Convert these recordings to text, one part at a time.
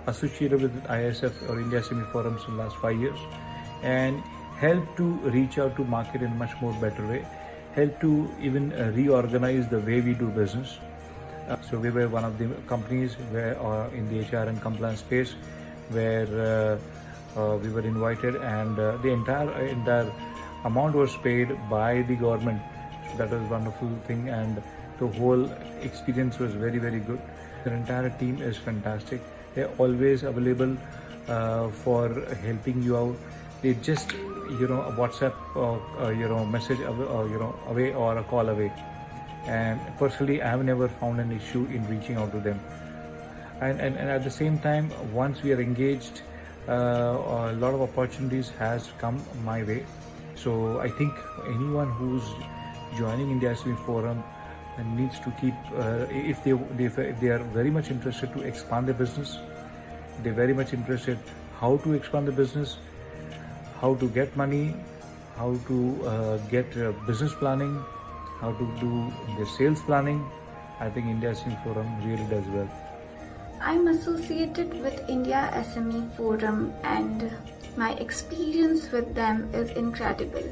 associated with ISF or India SME Forums in the last 5 years and help to reach out to market in a much more better way, help to even reorganize the way we do business. So we were one of the companies where in the HR and compliance space where we were invited, and the entire amount was paid by the government. So that was a wonderful thing, and the whole experience was very, very good. The entire team is fantastic. They're always available for helping you out. They just a WhatsApp message away or a call away. And personally, I have never found an issue in reaching out to them. And at the same time, once we are engaged, a lot of opportunities has come my way. So I think anyone who's joining India SME Forum needs to keep, if they are very much interested to expand their business, they're very much interested how to expand the business, how to get money, how to get business planning, how to do the sales planning. I think India SME Forum really does well. I'm associated with India SME Forum and my experience with them is incredible.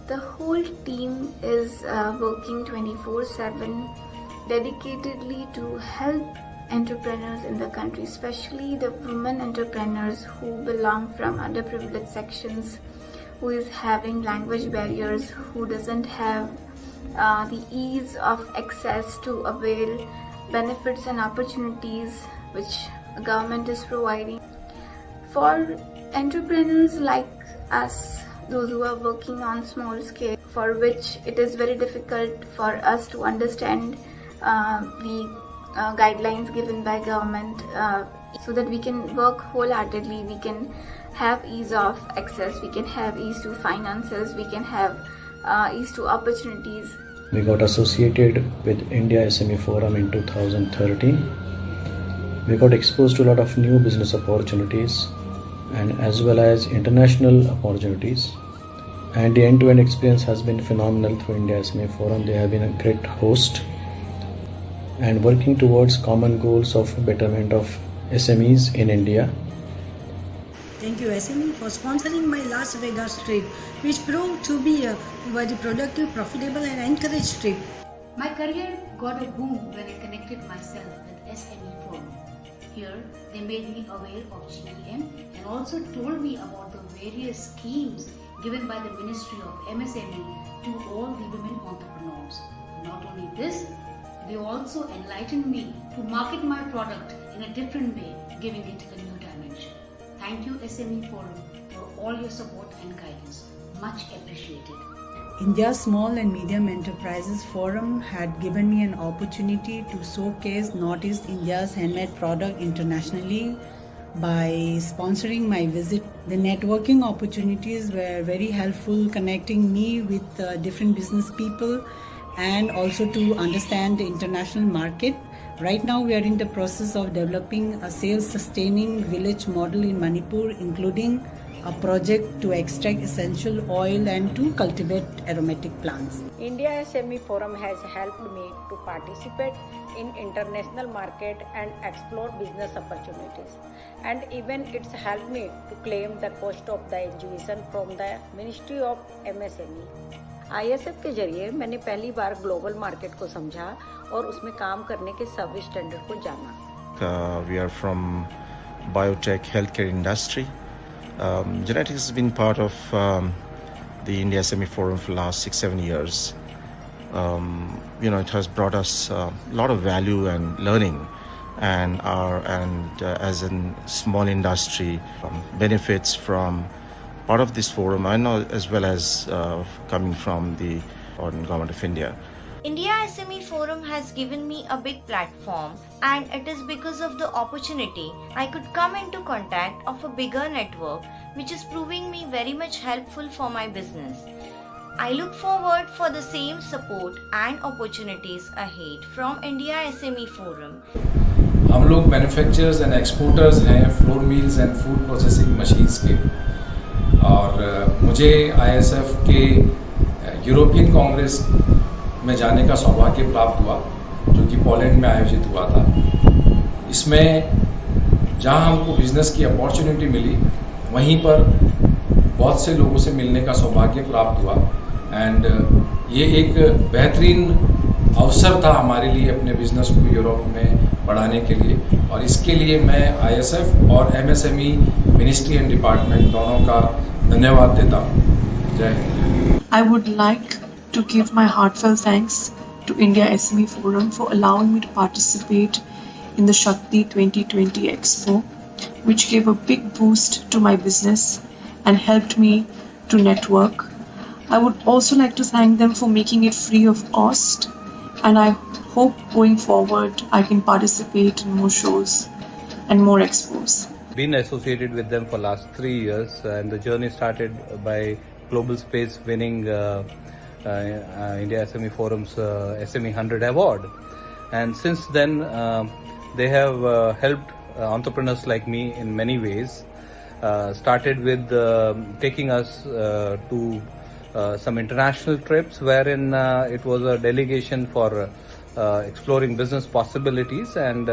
The whole team is working 24/7 dedicatedly to help entrepreneurs in the country, especially the women entrepreneurs who belong from underprivileged sections, who is having language barriers, who doesn't have the ease of access to avail benefits and opportunities which government is providing. For entrepreneurs like us, those who are working on small scale, for which it is very difficult for us to understand the guidelines given by government, so that we can work wholeheartedly, we can have ease of access, we can have ease to finances, we can have ease to opportunities. We got associated with India SME Forum in 2013. We got exposed to a lot of new business opportunities and as well as international opportunities. And the end-to-end experience has been phenomenal through India SME Forum. They have been a great host and working towards common goals of betterment of SMEs in India. Thank you SME for sponsoring my Las Vegas trip, which proved to be a very productive, profitable and encouraged trip. My career got a boom when I connected myself with SME Forum. Here, they made me aware of GEM and also told me about the various schemes given by the Ministry of MSME to all the women entrepreneurs. Not only this, they also enlightened me to market my product in a different way, giving it a new dimension. Thank you SME Forum for all your support and guidance. Much appreciated. India Small and Medium Enterprises Forum had given me an opportunity to showcase Northeast India's handmade product internationally by sponsoring my visit. The networking opportunities were very helpful, connecting me with different business people and also to understand the international market. Right now we are in the process of developing a self-sustaining village model in Manipur, including a project to extract essential oil and to cultivate aromatic plants. India SME Forum has helped me to participate in international market and explore business opportunities. And even it's helped me to claim the cost of the education from the Ministry of MSME. ISF के जरिए मैंने पहली बार global market को समझा और उसमें काम करने के सर्विस स्टैंडर्ड को जाना. We are from biotech healthcare industry. Genetics has been part of the India SME Forum for the last 6-7 years. It has brought us a lot of value and learning, and as a small industry benefits from part of this forum, I know, as well as coming from the Government of India. India SME Forum has given me a big platform, and it is because of the opportunity I could come into contact of a bigger network, which is proving me very much helpful for my business. I look forward for the same support and opportunities ahead from India SME Forum. हम लोग manufacturers and exporters हैं flour mills and food processing machines के, और मुझे ISF के European Congress में जाने का सौभाग्य प्राप्त हुआ, जो कि पोलैंड में आयोजित हुआ था. इसमें जहाँ हमको बिजनेस की अपॉर्चुनिटी मिली, वहीं पर बहुत से लोगों से मिलने का सौभाग्य प्राप्त हुआ। एंड ये एक बेहतरीन अवसर था हमारे लिए अपने बिजनेस को यूरोप में बढ़ाने के लिए, और इसके लिए मैं ISF और MSME मिनिस्ट्री एंड डिपार्टमेंट दोनों का धन्यवाद देता हूँ। जय Hind. I would like to give my heartfelt thanks to India SME Forum for allowing me to participate in the Shakti 2020 Expo, which gave a big boost to my business and helped me to network. I would also like to thank them for making it free of cost, and I hope going forward I can participate in more shows and more expos. Been associated with them for last 3 years, and the journey started by Global Space winning India SME Forum's SME 100 award, and since then they have helped entrepreneurs like me in many ways. Started with taking us to some international trips, wherein it was a delegation for exploring business possibilities, and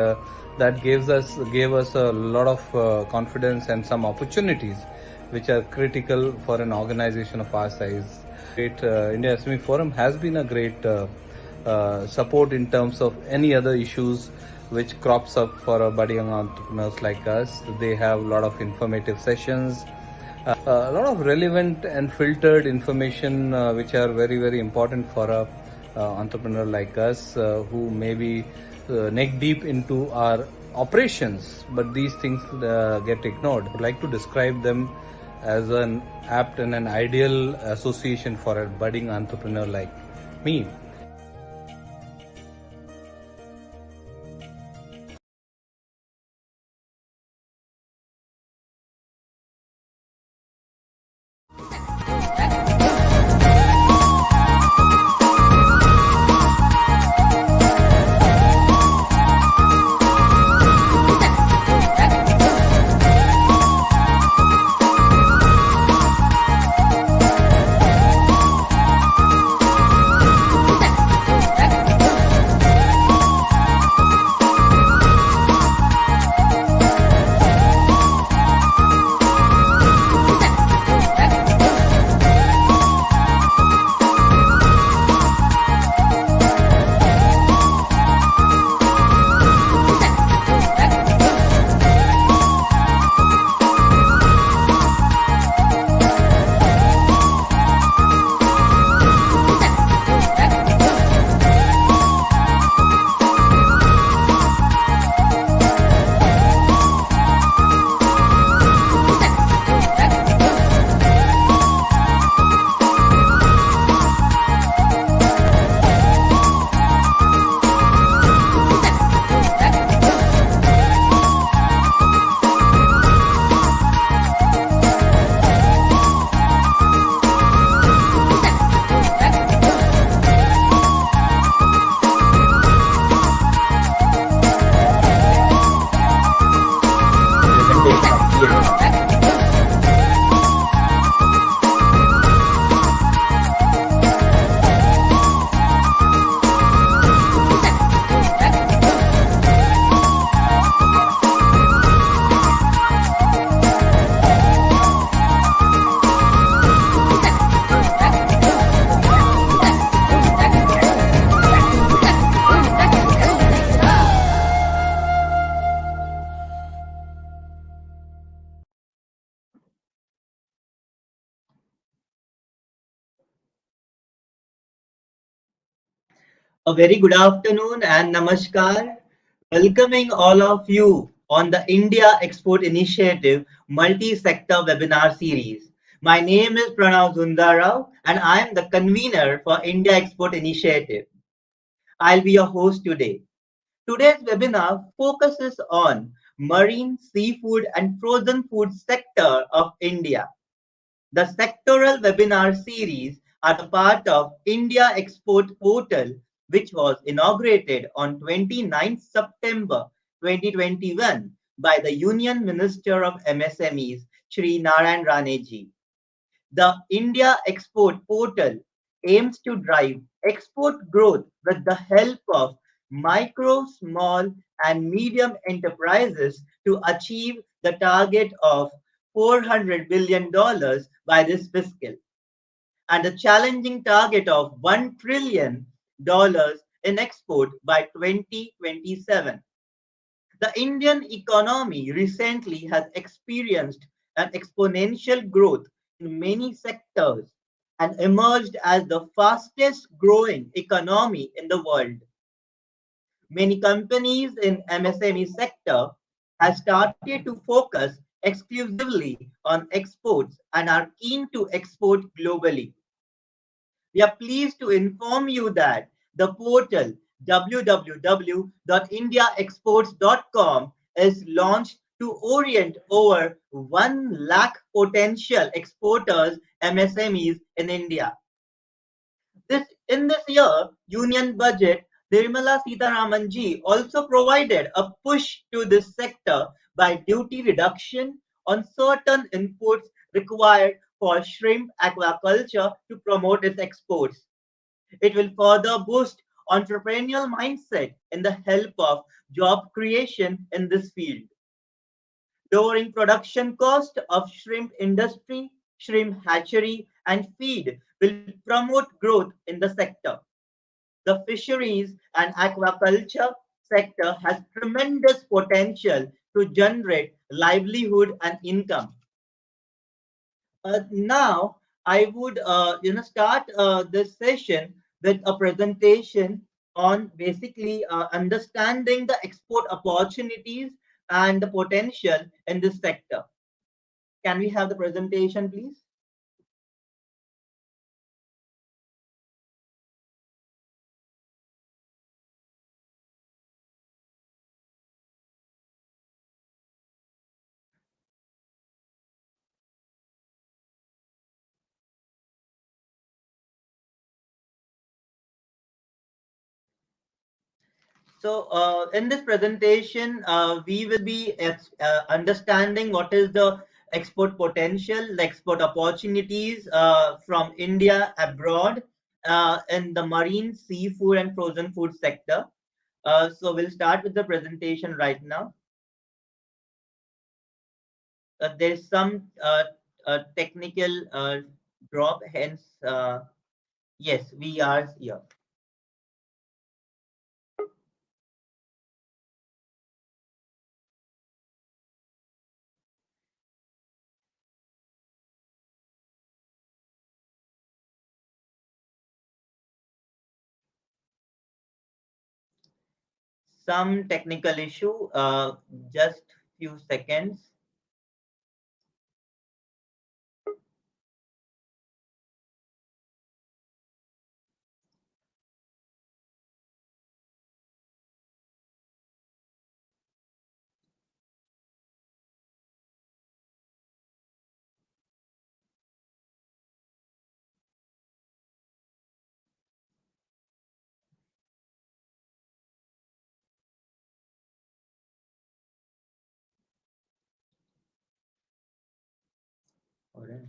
that gave us a lot of confidence and some opportunities which are critical for an organization of our size. India SME Forum has been a great support in terms of any other issues which crops up for budding entrepreneurs like us. They have a lot of informative sessions, a lot of relevant and filtered information which are very, very important for a entrepreneur like us who may be neck deep into our operations, but these things get ignored. I'd like to describe them as an apt and an ideal association for a budding entrepreneur like me. A very good afternoon and namaskar. Welcoming all of you on the India Export Initiative Multi-Sector Webinar Series. My name is Pranav Zundarao and I am the convener for India Export Initiative. I'll be your host today. Today's webinar focuses on marine, seafood and frozen food sector of India. The sectoral webinar series are the part of India Export Portal, which was inaugurated on 29 September 2021 by the Union Minister of MSMEs, Shri Narayan Raneji. The India Export Portal aims to drive export growth with the help of micro, small, and medium enterprises to achieve the target of $400 billion by this fiscal and a challenging target of $1 trillion in export by 2027. The Indian economy recently has experienced an exponential growth in many sectors and emerged as the fastest growing economy in the world. Many companies in MSME sector have started to focus exclusively on exports and are keen to export globally. We are pleased to inform you that the portal www.indiaexports.com is launched to orient over 1 lakh potential exporters MSMEs in India. In this year, Union Budget, Nirmala Sitharaman ji also provided a push to this sector by duty reduction on certain inputs required for shrimp aquaculture to promote its exports. It will further boost entrepreneurial mindset in the help of job creation in this field. Lowering production cost of shrimp industry, shrimp hatchery, and feed will promote growth in the sector. The fisheries and aquaculture sector has tremendous potential to generate livelihood and income. Now, I would start this session with a presentation on basically understanding the export opportunities and the potential in this sector. Can we have the presentation, please? So, in this presentation, we will be understanding what is the export potential, the export opportunities from India abroad in the marine, seafood, and frozen food sector. So, we'll start with the presentation right now. There's some technical drop, hence, yes, we are here. Some technical issue, just few seconds. All right.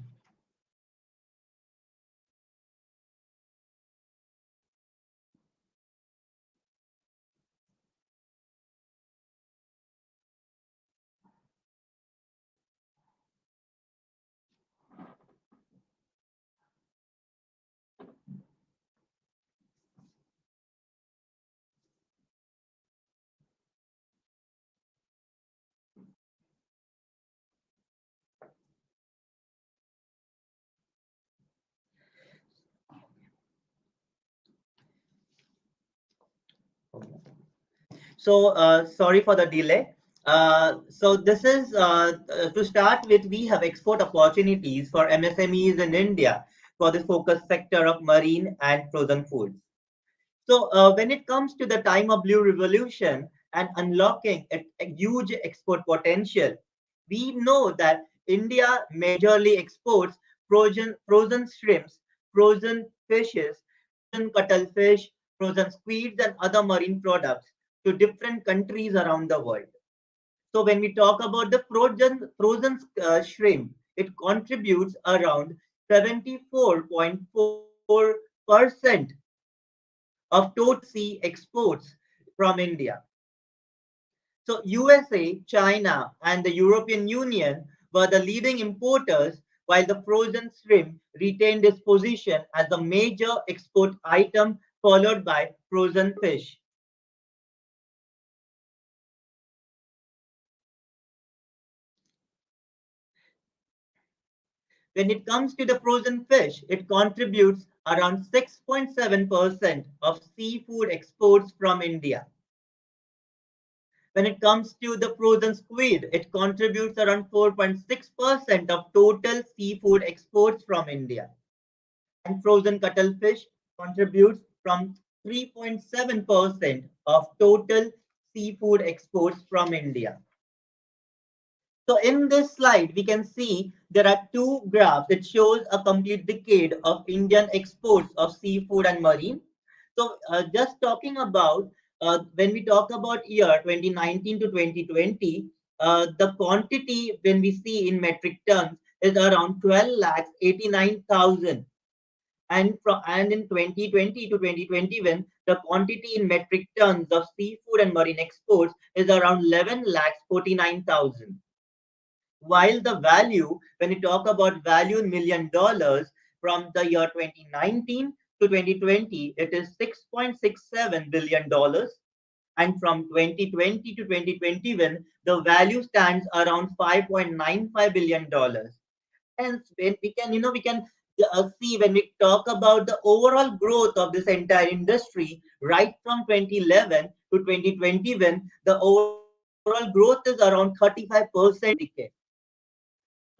So sorry for the delay. So this is to start with, we have export opportunities for MSMEs in India for the focus sector of marine and frozen foods. So when it comes to the time of blue revolution and unlocking a huge export potential, we know that India majorly exports frozen shrimps, frozen fishes, frozen cuttlefish, frozen squids, and other marine products to different countries around the world. So when we talk about the frozen shrimp, it contributes around 74.4% of total sea exports from India. So USA, China, and the European Union were the leading importers, while the frozen shrimp retained its position as a major export item, followed by frozen fish. When it comes to the frozen fish, it contributes around 6.7% of seafood exports from India. When it comes to the frozen squid, it contributes around 4.6% of total seafood exports from India. And frozen cuttlefish contributes from 3.7% of total seafood exports from India. So in this slide, we can see there are two graphs. It shows a complete decade of Indian exports of seafood and marine. So just talking about, when we talk about year 2019 to 2020, the quantity when we see in metric tons is around 12 lakhs 89,000. And in 2020 to 2021, the quantity in metric tons of seafood and marine exports is around 11 lakhs 49,000. While the value, when we talk about value in $1 million from the year 2019 to 2020, it is $6.67 billion. And from 2020 to 2021, the value stands around $5.95 billion. Hence, when we can see when we talk about the overall growth of this entire industry, right from 2011 to 2021, the overall growth is around 35% decade.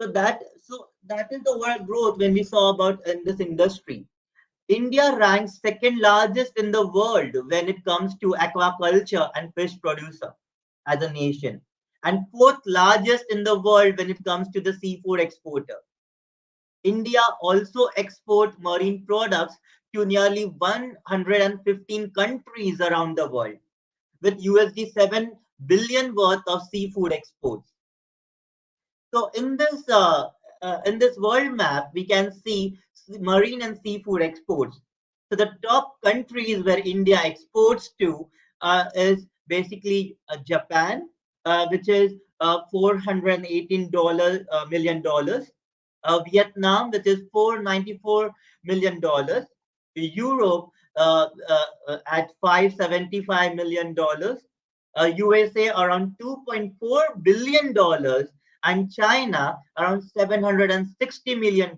So that is the overall growth when we saw about in this industry. India ranks second largest in the world when it comes to aquaculture and fish producer as a nation, and fourth largest in the world when it comes to the seafood exporter. India also export marine products to nearly 115 countries around the world, with USD 7 billion worth of seafood exports. So in this world map, we can see marine and seafood exports. So the top countries where India exports to is basically Japan, which is $418 million. Vietnam, which is $494 million. Europe at $575 million. USA around $2.4 billion, and China around $760 million.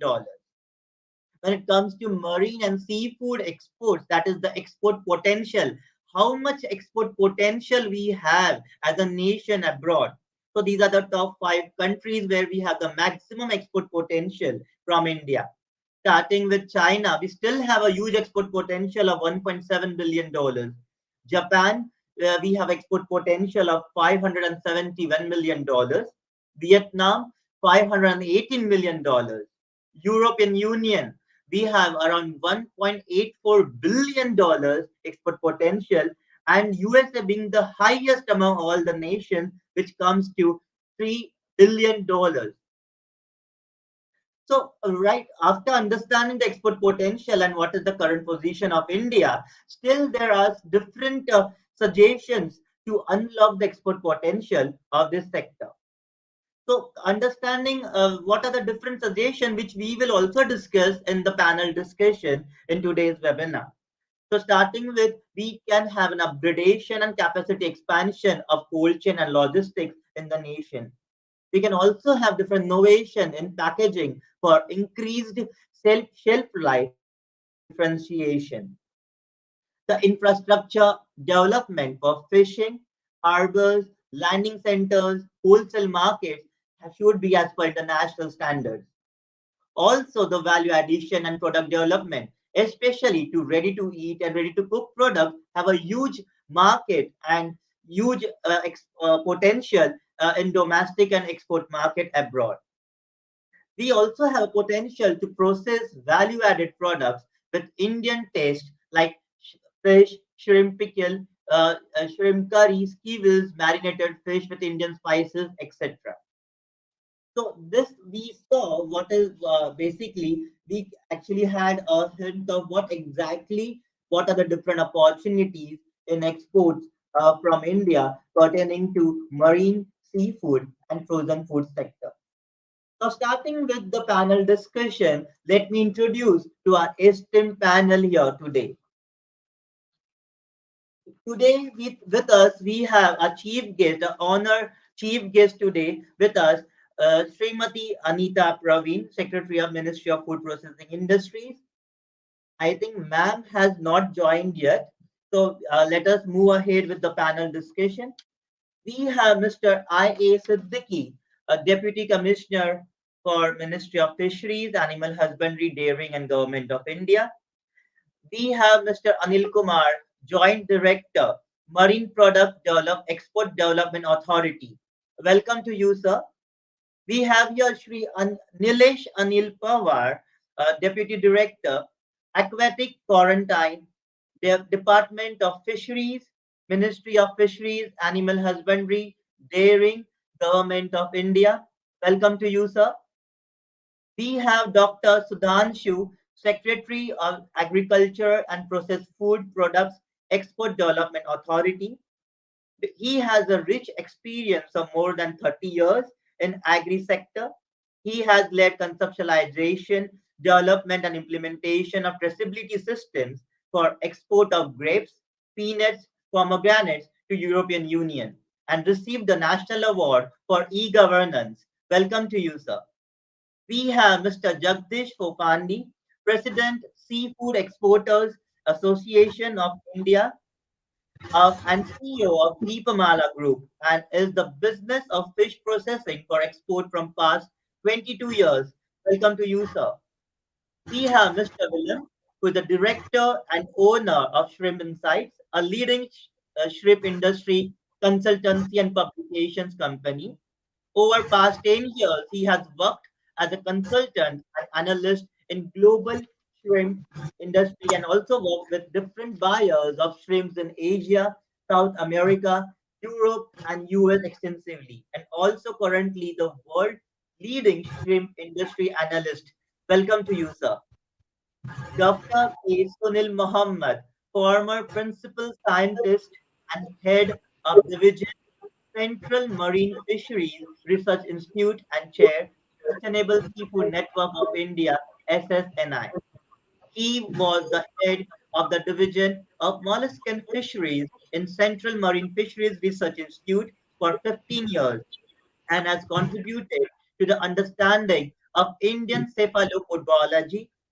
When it comes to marine and seafood exports, that is the export potential. How much export potential we have as a nation abroad. So these are the top 5 countries where we have the maximum export potential from India. Starting with China, we still have a huge export potential of $1.7 billion. Japan, we have export potential of $571 million. Vietnam, $518 million. European Union, we have around $1.84 billion export potential, and USA being the highest among all the nations, which comes to $3 billion. So, right after understanding the export potential and what is the current position of India, still there are different suggestions to unlock the export potential of this sector. So, understanding what are the different suggestions, which we will also discuss in the panel discussion in today's webinar. So, starting with, we can have an upgradation and capacity expansion of cold chain and logistics in the nation. We can also have different innovation in packaging for increased shelf life and differentiation. The infrastructure development for fishing, harbors, landing centers, wholesale markets should be as per international standards. Also, the value addition and product development, especially to ready to eat and ready to cook products, have a huge market and huge potential in domestic and export market abroad. We also have a potential to process value added products with Indian taste like fish, shrimp pickle, shrimp curry, skewers, marinated fish with Indian spices, etc. So this we saw what is basically we actually had a hint of what are the different opportunities in exports from India pertaining to marine, seafood, and frozen food sector. So, starting with the panel discussion, let me introduce to our esteemed panel here today. Today, with us, we have a chief guest, an honor chief guest today with us, Srimati Anita Praveen, Secretary of Ministry of Food Processing Industries. I think ma'am has not joined yet. So let us move ahead with the panel discussion. We have Mr. I.A. Siddiqui, a Deputy Commissioner for Ministry of Fisheries, Animal Husbandry, Dairying and Government of India. We have Mr. Anil Kumar, Joint Director, Marine Product Export Development Authority. Welcome to you, sir. We have here Shri Nilesh Anil Pawar, Deputy Director, Aquatic Quarantine, Department of Fisheries, Ministry of Fisheries, Animal Husbandry, Dairying, Government of India. Welcome to you, sir. We have Dr. Sudhanshu, Secretary of Agriculture and Processed Food Products Export Development Authority. He has a rich experience of more than 30 years in agri sector. He has led conceptualization, development and implementation of traceability systems for export of grapes, peanuts, pomegranates to European Union and received the National Award for e-governance. Welcome to you, sir. We have Mr. Jagdish Popandi, President, Seafood Exporters Association of India, and CEO of Deepamala Group, and is the business of fish processing for export from past 22 years. Welcome to you, sir. We have Mr. Willem, who is the director and owner of Shrimp Insights, a leading shrimp industry consultancy and publications company. Over past 10 years, he has worked as a consultant and analyst in global shrimp industry and also worked with different buyers of shrimps in Asia, South America, Europe, and US extensively, and also currently the world leading shrimp industry analyst. Welcome to you, sir. Dr. K. Sunil Muhammad, former principal scientist and head of division Central Marine Fisheries Research Institute and Chair, Sustainable Seafood Network of India, SSNI. He was the head of the division of molluscan fisheries in Central Marine Fisheries Research Institute for 15 years and has contributed to the understanding of Indian cephalopod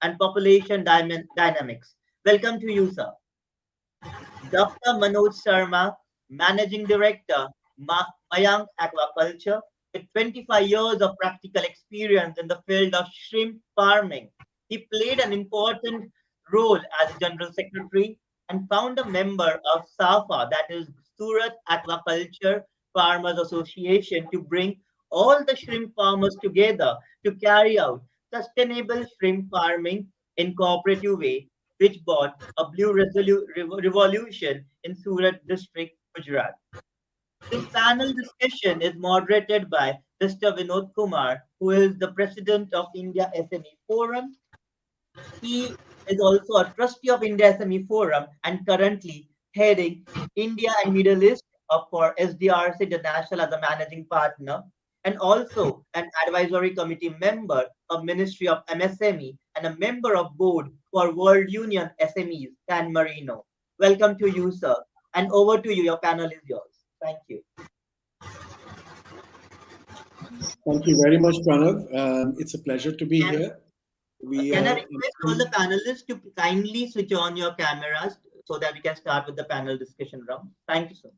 and population dynamics. Welcome to you, sir. Dr. Manoj Sharma, Managing Director, Mayank Aquaculture, with 25 years of practical experience in the field of shrimp farming. He played an important role as General Secretary and founder member of SAFA, that is Surat Aquaculture Farmers Association, to bring all the shrimp farmers together to carry out sustainable shrimp farming in cooperative way, which brought a blue revolution in Surat district, Gujarat. This panel discussion is moderated by Mr. Vinod Kumar, who is the president of India SME Forum. He is also a trustee of India SME Forum and currently heading India and Middle East for SDRC International as a managing partner and also an advisory committee member of Ministry of MSME and a member of board for World Union SMEs, San Marino. Welcome to you, sir. And over to you. Your panel is yours. Thank you. Thank you very much, Pranav. It's a pleasure to be here. Can I request all the panelists to kindly switch on your cameras so that we can start with the panel discussion round? Thank you, sir.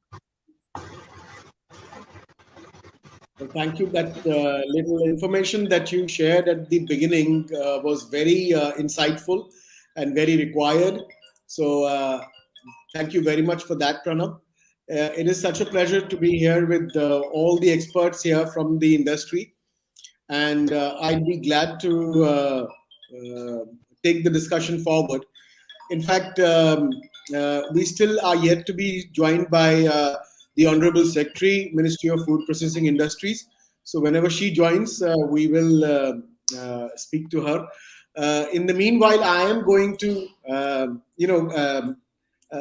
Well, thank you. That little information that you shared at the beginning was very insightful and very required. So thank you very much for that, Pranav. It is such a pleasure to be here with all the experts here from the industry. And I'd be glad to take the discussion forward. In fact, we still are yet to be joined by the Honorable Secretary, Ministry of Food Processing Industries. So whenever she joins, we will speak to her. In the meanwhile, I am going to,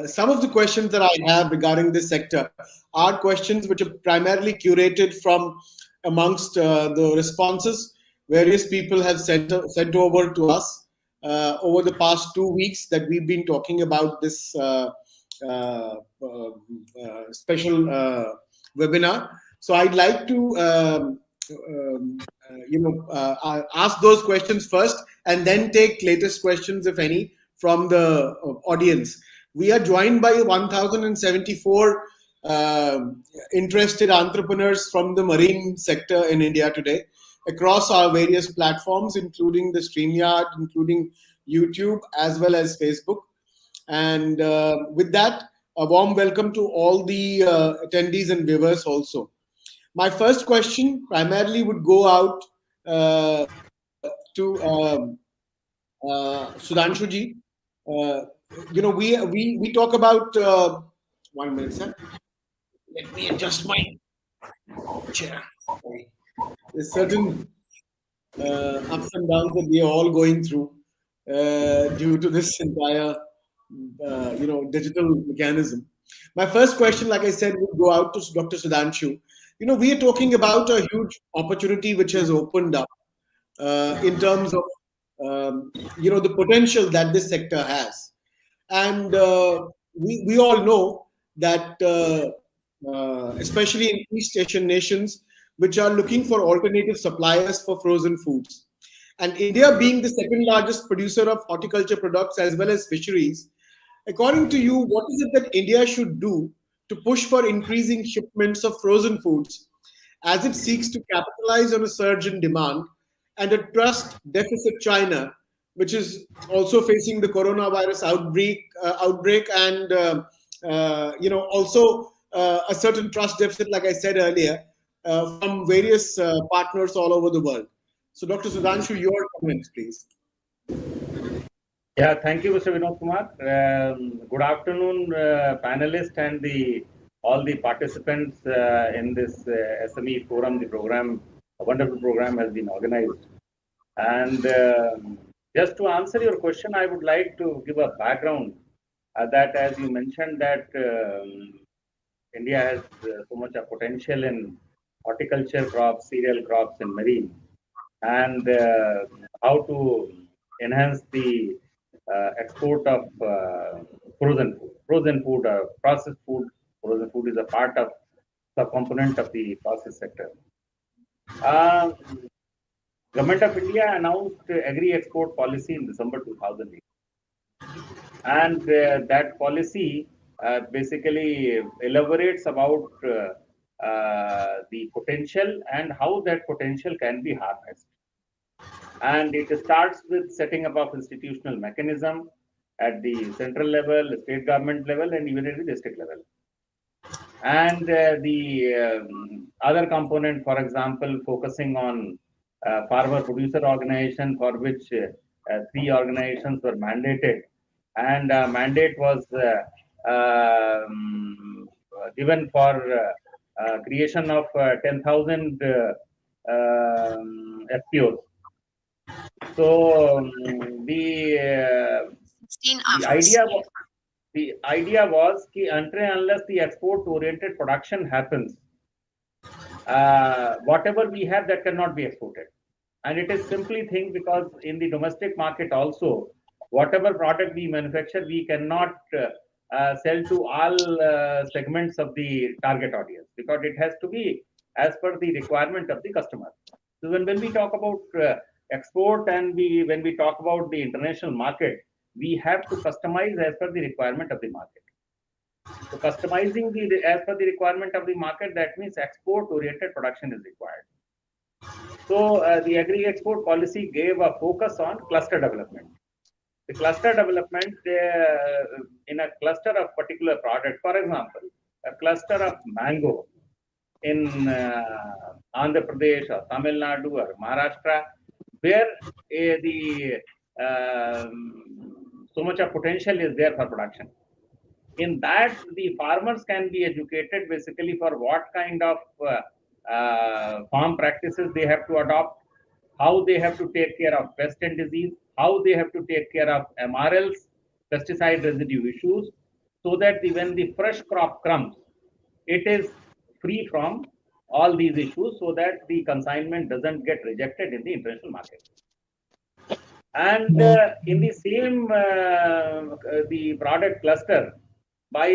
some of the questions that I have regarding this sector are questions which are primarily curated from amongst the responses various people have sent over to us over the past 2 weeks that we've been talking about this special webinar. So I'd like to ask those questions first and then take latest questions, if any, from the audience. We are joined by 1,074 interested entrepreneurs from the marine sector in India today across our various platforms, including the StreamYard, including YouTube, as well as Facebook. And with that, a warm welcome to all the attendees and viewers also. My first question primarily would go out to Sudhanshu ji. We talk about 1 minute, sir. Let me adjust my chair. Sorry. There's certain ups and downs that we are all going through due to this entire digital mechanism. My first question, like I said, would go out to Dr. Sudhanshu. We are talking about a huge opportunity which has opened up in terms of the potential that this sector has. And we all know that especially in East Asian nations, which are looking for alternative suppliers for frozen foods. And India being the second largest producer of horticulture products as well as fisheries, according to you, what is it that India should do to push for increasing shipments of frozen foods as it seeks to capitalize on a surge in demand and a trust deficit China, which is also facing the coronavirus outbreak and also a certain trust deficit, like I said earlier, from various partners all over the world. So, Dr. Sudhanshu, your comments, please. Yeah, thank you, Mr. Vinod Kumar. Good afternoon, panelists and all the participants in this SME Forum. The program, a wonderful program, has been organized. And just to answer your question, I would like to give a background that, as you mentioned, that India has so much of potential in horticulture crops, cereal crops, and marine, and how to enhance the export of frozen food. Frozen food, processed food. Frozen food is a part of the component of the process sector. Government of India announced agri-export policy in December 2008, and that policy basically elaborates about the potential and how that potential can be harnessed. And it starts with setting up of institutional mechanism at the central level, state government level, and even at the district level. And the other component, for example, focusing on farmer producer organization, for which 3 organizations were mandated, and mandate was given for creation of 10,000 FPOs. So the idea was that until and unless the export-oriented production happens, whatever we have, that cannot be exported. And it is simply think because in the domestic market also, whatever product we manufacture, we cannot sell to all segments of the target audience, because it has to be as per the requirement of the customer. So when we talk about export and when we talk about the international market, we have to customize as per the requirement of the market. So customizing as per the requirement of the market, that means export-oriented production is required. So the agri-export policy gave a focus on cluster development. The cluster development in a cluster of particular product, for example, a cluster of mango in Andhra Pradesh or Tamil Nadu or Maharashtra, where so much of potential is there for production. In that, the farmers can be educated basically for what kind of farm practices they have to adopt, how they have to take care of pest and disease, how they have to take care of MRLs, pesticide residue issues, so that when the fresh crop comes, it is free from all these issues, so that the consignment doesn't get rejected in the international market. And in the same the product cluster, by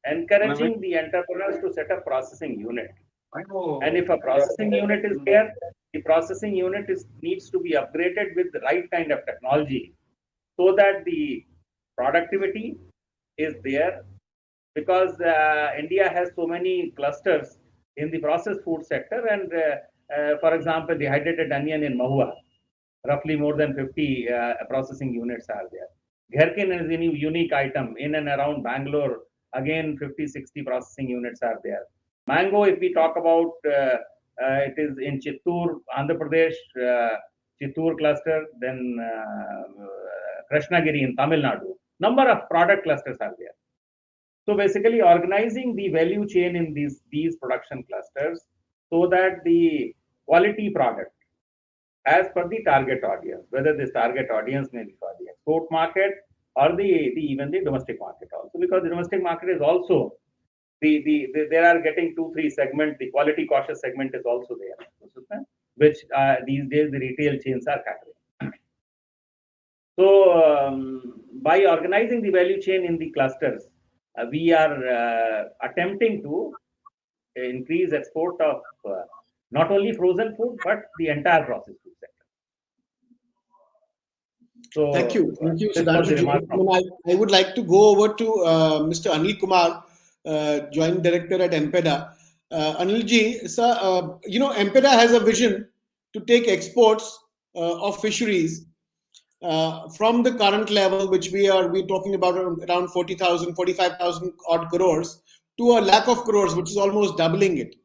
encouraging the entrepreneurs to set up processing unit. And if a processing unit is there, the processing unit needs to be upgraded with the right kind of technology, so that the productivity is there, because India has so many clusters in the processed food sector. And for example, the hydrated onion in Mahua, roughly more than 50 processing units are there. Gherkin is a unique item in and around Bangalore. Again, 50, 60 processing units are there. Mango, if we talk about, it is in Chittoor, Andhra Pradesh, Chittoor cluster, then Krishnagiri in Tamil Nadu. Number of product clusters are there. So basically organizing the value chain in these production clusters, so that the quality product as per the target audience, whether this target audience may be for the export market or even the domestic market also, because the domestic market is also there are getting 2-3 segments. The quality cautious segment is also there, which these days the retail chains are catering. So by organizing the value chain in the clusters, we are attempting to increase export of not only frozen food, but the entire processed food sector. So, thank you, Sudhanshu. I would like to go over to Mr. Anil Kumar, Joint Director at MPEDA. Anilji, sir, MPEDA has a vision to take exports of fisheries from the current level, which we're talking about around 40,000, 45,000 odd crores, to a lakh of crores, which is almost doubling it.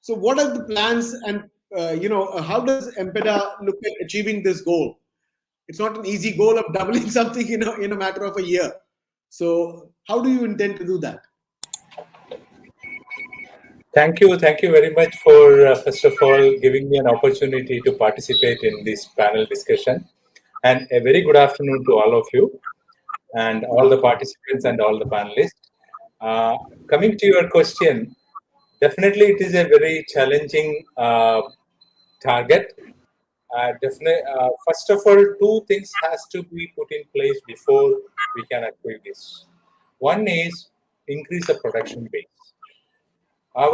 So what are the plans, and how does MPEDA look at achieving this goal? It's not an easy goal of doubling something in a matter of a year. So how do you intend to do that? Thank you very much for first of all giving me an opportunity to participate in this panel discussion, and a very good afternoon to all of you and all the participants and all the panelists. Coming to your question, definitely it is a very challenging target. First of all, two things has to be put in place before we can achieve this. One is increase the production base. The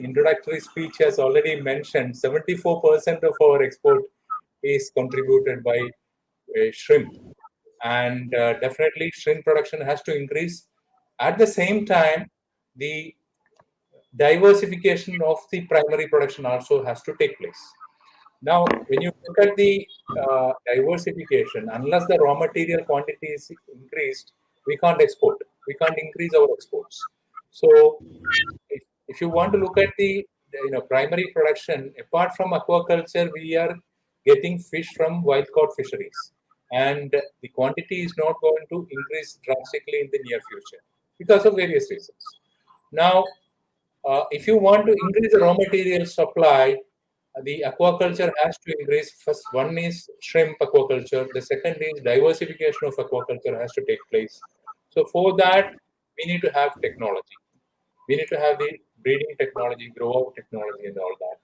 introductory speech has already mentioned, 74% of our export is contributed by shrimp, and definitely shrimp production has to increase. At the same time, the diversification of the primary production also has to take place. Now, when you look at the diversification, unless the raw material quantity is increased, we can't export. We can't increase our exports. So, if you want to look at the primary production, apart from aquaculture, we are getting fish from wild-caught fisheries, and the quantity is not going to increase drastically in the near future because of various reasons. Now, if you want to increase the raw material supply, the aquaculture has to increase. First, one is shrimp aquaculture. The second is diversification of aquaculture has to take place. So for that, we need to have technology. We need to have the breeding technology, grow-out technology, and all that.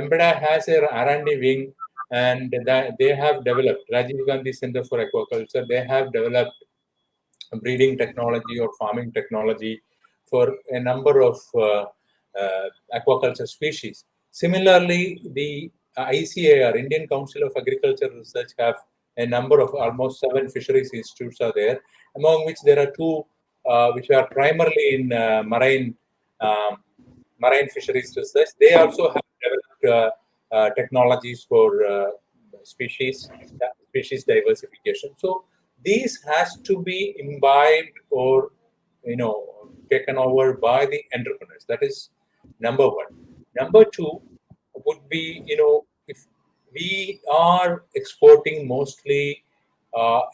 MPEDA has a R&D wing, and they have developed, Rajiv Gandhi Center for Aquaculture, they have developed breeding technology or farming technology for a number of aquaculture species. Similarly, the ICAR, Indian Council of Agricultural Research, have a number of almost 7 fisheries institutes are there, among which there are 2 which are primarily in marine fisheries research. They also have developed technologies for species diversification. So these has to be imbibed or taken over by the entrepreneurs. That is number one. Number 2 would be, if we are exporting mostly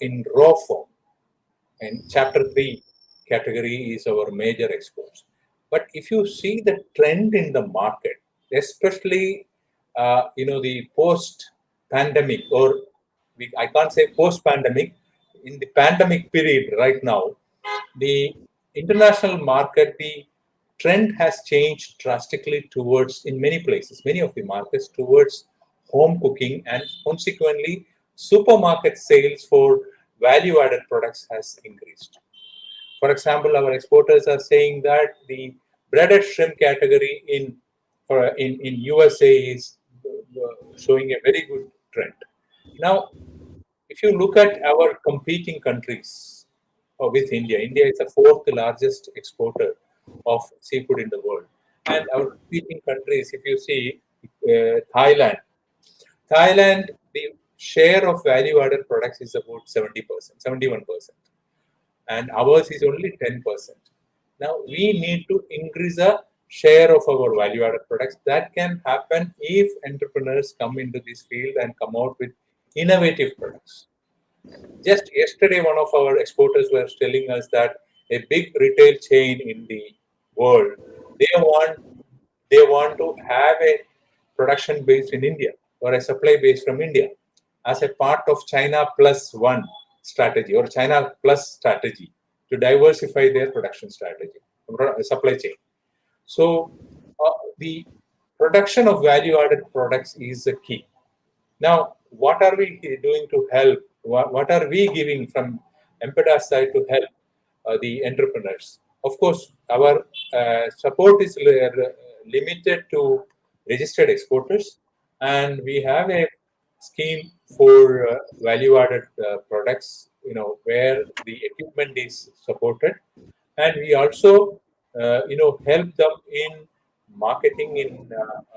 in raw form, and Chapter 3 category is our major exports. But if you see the trend in the market, especially the post-pandemic, or I can't say post-pandemic, in the pandemic period right now, the international market, the trend has changed drastically towards, in many places, many of the markets, towards home cooking, and consequently supermarket sales for value-added products has increased. For example, our exporters are saying that the breaded shrimp category in USA is showing a very good trend. Now, if you look at our competing countries with India, India is the fourth largest exporter of seafood in the world. And our competing countries, if you see Thailand, the share of value-added products is about 70%, 71%. And ours is only 10%. Now, we need to increase the share of our value-added products. That can happen if entrepreneurs come into this field and come out with innovative products. Just yesterday, one of our exporters was telling us that a big retail chain in the world, they want to have a production base in India or a supply base from India as a part of China Plus One strategy or China Plus strategy to diversify their production strategy, supply chain. So the production of value-added products is the key. Now, what are we doing to help? What are we giving from Empeda's side to help the entrepreneurs? Of course, our support is limited to registered exporters, and we have a scheme for value-added products, where the equipment is supported, and we also, help them in marketing in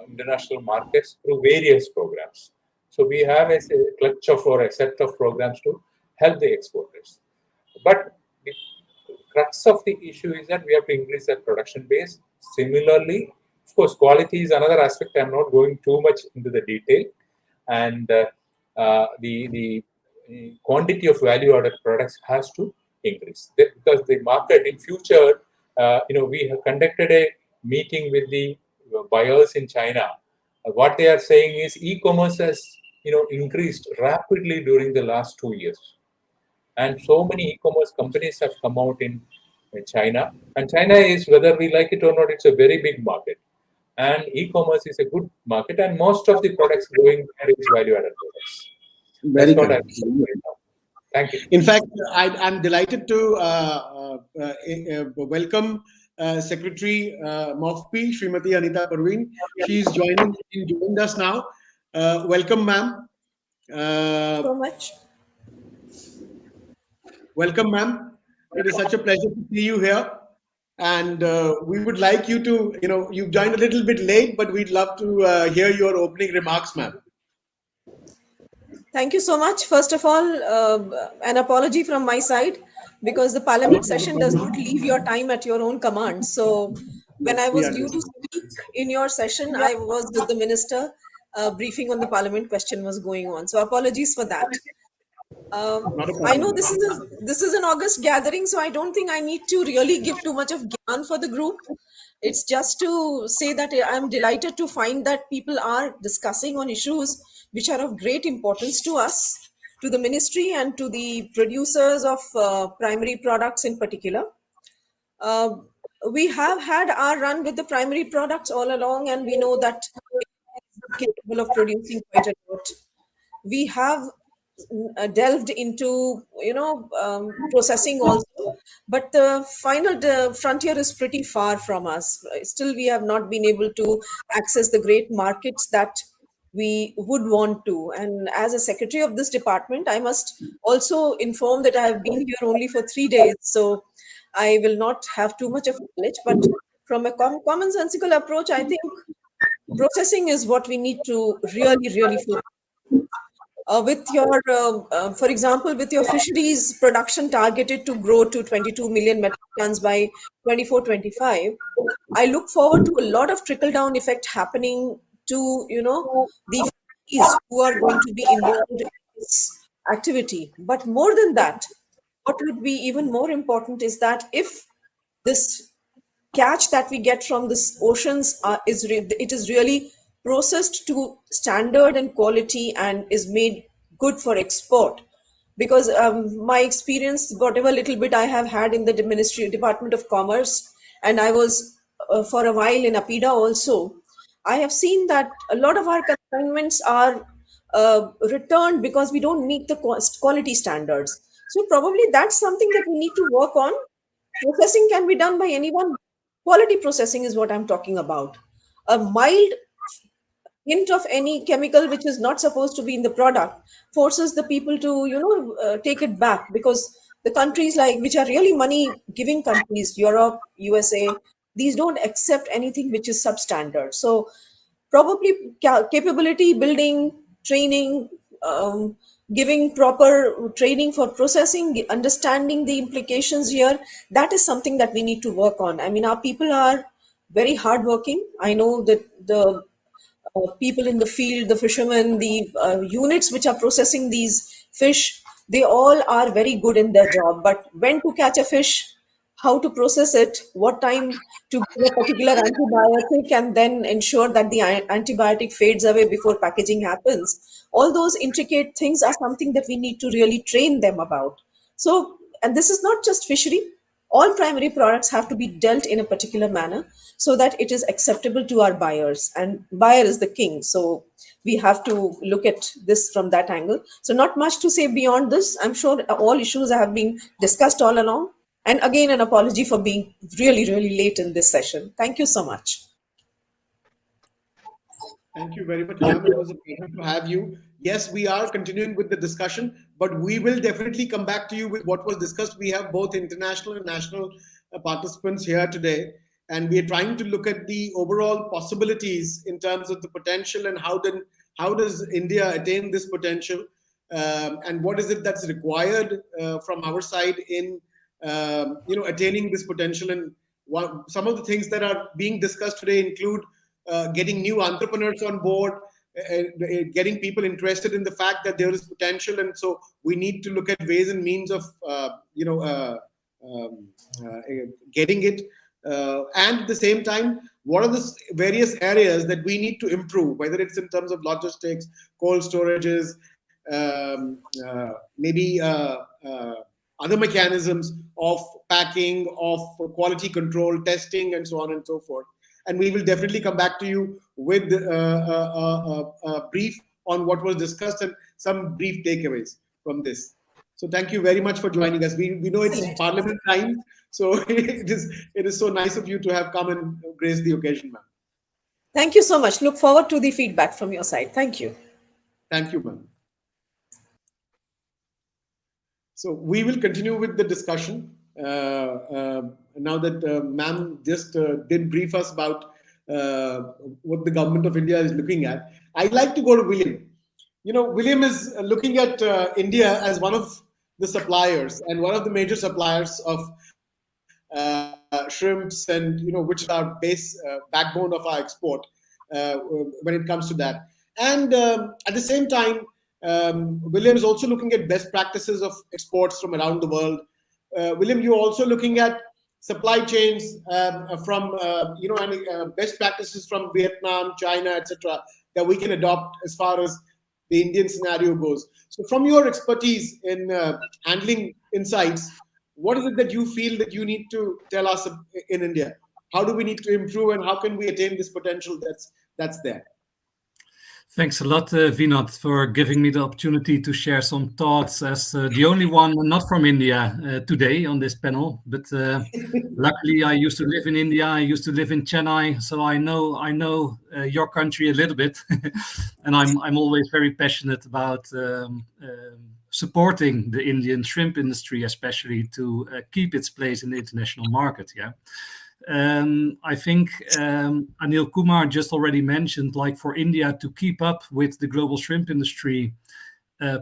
international markets through various programs. So we have a clutch of or a set of programs to help the exporters. But the crux of the issue is that we have to increase the production base. Similarly, of course, quality is another aspect. I'm not going too much into the detail. And the quantity of value-added products has to increase. Because the market in future, we have conducted a meeting with the buyers in China. What they are saying is e-commerce has increased rapidly during the last 2 years, and so many e-commerce companies have come out in China. And China is, whether we like it or not, it's a very big market, and e-commerce is a good market, and most of the products going there is value-added products. Very That's what good. I'm saying right now. Thank you. In fact, I'm delighted to welcome Secretary MOFP, Srimati Anita Parveen. She's joined us now. Welcome, ma'am. So much. Welcome, ma'am. It is such a pleasure to see you here. And we would like you to, you've joined a little bit late, but we'd love to hear your opening remarks, ma'am. Thank you so much. First of all, an apology from my side, because the parliament session does not leave your time at your own command. So when I was due to speak in your session, I was with the minister. Briefing on the parliament question was going on. So apologies for that. I know this is an August gathering, so I don't think I need to really give too much of gyan for the group. It's just to say that I'm delighted to find that people are discussing on issues which are of great importance to us, to the ministry, and to the producers of primary products in particular. We have had our run with the primary products all along, and we know that it's capable of producing quite a lot. We have delved into processing also, but the final frontier is pretty far from us. Still, we have not been able to access the great markets that we would want to. And as a secretary of this department, I must also inform that I have been here only for 3 days, so I will not have too much of knowledge. But from a commonsensical approach, I think processing is what we need to really focus. With your, for example, with your fisheries production targeted to grow to 22 million metric tons by 24-25, I look forward to a lot of trickle-down effect happening to, the fisheries who are going to be involved in this activity. But more than that, what would be even more important is that if this catch that we get from this oceans it is really processed to standard and quality and is made good for export, because my experience, whatever little bit I have had in the Department of Commerce, and I was for a while in APIDA also, I have seen that a lot of our consignments are returned because we don't meet the quality standards. So probably that's something that we need to work on. Processing can be done by anyone. Quality processing is what I'm talking about. A mild hint of any chemical which is not supposed to be in the product forces the people to take it back, because the countries like which are really money giving countries, Europe, USA, these don't accept anything which is substandard. So probably capability building, training, giving proper training for processing, understanding the implications here, that is something that we need to work on. I mean, our people are very hardworking. I know that the people in the field, the fishermen, the units which are processing these fish, they all are very good in their job. But when to catch a fish, how to process it, what time to give a particular antibiotic, and then ensure that the antibiotic fades away before packaging happens. All those intricate things are something that we need to really train them about. So, and this is not just fishery. All primary products have to be dealt in a particular manner so that it is acceptable to our buyers. And buyer is the king. So we have to look at this from that angle. So not much to say beyond this. I'm sure all issues have been discussed all along. And again, an apology for being really, really late in this session. Thank you so much. Thank you very much, ma'am. It was a pleasure to have you. Yes, we are continuing with the discussion, but we will definitely come back to you with what was discussed. We have both international and national participants here today, and we are trying to look at the overall possibilities in terms of the potential and how does India attain this potential, and what is it that's required from our side in attaining this potential. And some of the things that are being discussed today include getting new entrepreneurs on board, getting people interested in the fact that there is potential, and so we need to look at ways and means of getting it. And at the same time, what are the various areas that we need to improve, whether it's in terms of logistics, cold storages, maybe other mechanisms of packing, of quality control, testing, and so on and so forth. And we will definitely come back to you with a brief on what was discussed and some brief takeaways from this. So thank you very much for joining us. We know it's Parliament time, so it is so nice of you to have come and grace the occasion, ma'am. Thank you so much. Look forward to the feedback from your side. Thank you. Thank you, ma'am. So we will continue with the discussion. Now that ma'am just did brief us about what the government of India is looking at, I'd like to go to William. William is looking at India as one of the suppliers and one of the major suppliers of shrimps, and which are backbone of our export when it comes to that. And at the same time, William is also looking at best practices of exports from around the world. William, you're also looking at supply chains from best practices from Vietnam, China, etc., that we can adopt as far as the Indian scenario goes. So from your expertise in handling insights, what is it that you feel that you need to tell us in India? How do we need to improve, and how can we attain this potential that's there? Thanks a lot, Vinod, for giving me the opportunity to share some thoughts as the only one not from India today on this panel. But luckily, I used to live in India. I used to live in Chennai, so I know your country a little bit, and I'm always very passionate about supporting the Indian shrimp industry, especially to keep its place in the international market. Yeah. I think Anil Kumar just already mentioned, like for India to keep up with the global shrimp industry,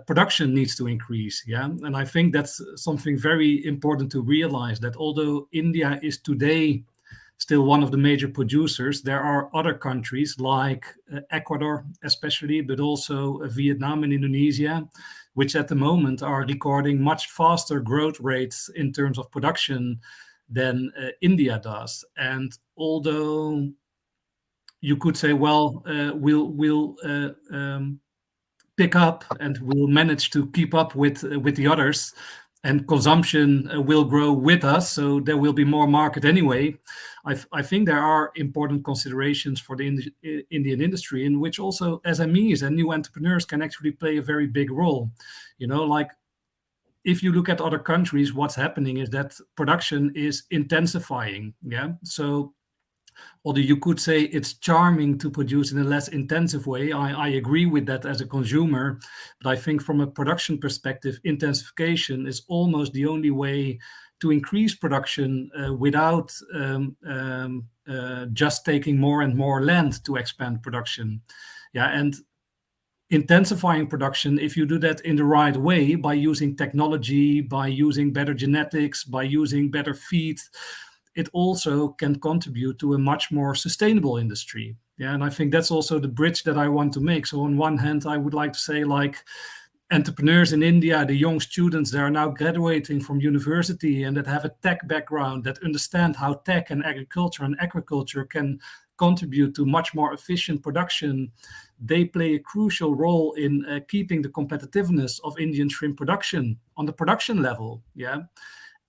production needs to increase. Yeah, and I think that's something very important to realize, that although India is today still one of the major producers, there are other countries like Ecuador especially, but also Vietnam and Indonesia, which at the moment are recording much faster growth rates in terms of production than India does. And although you could say, well, we'll pick up and will manage to keep up with the others, and consumption will grow with us, so there will be more market anyway. I think there are important considerations for the Indian industry, in which also SMEs and new entrepreneurs can actually play a very big role. Like if you look at other countries, what's happening is that production is intensifying. Yeah. So although you could say it's charming to produce in a less intensive way, I agree with that as a consumer. But I think from a production perspective, intensification is almost the only way to increase production without just taking more and more land to expand production. Yeah, and intensifying production, if you do that in the right way, by using technology, by using better genetics, by using better feed, it also can contribute to a much more sustainable industry. Yeah, and I think that's also the bridge that I want to make. So on one hand, I would like to say, like, entrepreneurs in India, the young students that are now graduating from university and that have a tech background, that understand how tech and agriculture can contribute to much more efficient production, they play a crucial role in keeping the competitiveness of Indian shrimp production on the production level. Yeah.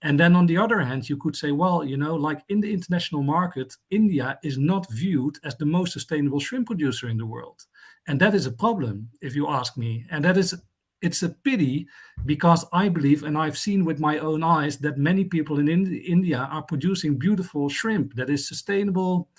And then on the other hand, you could say, well, like in the international market, India is not viewed as the most sustainable shrimp producer in the world. And that is a problem, if you ask me. And it's a pity, because I believe, and I've seen with my own eyes, that many people in India are producing beautiful shrimp that is sustainable,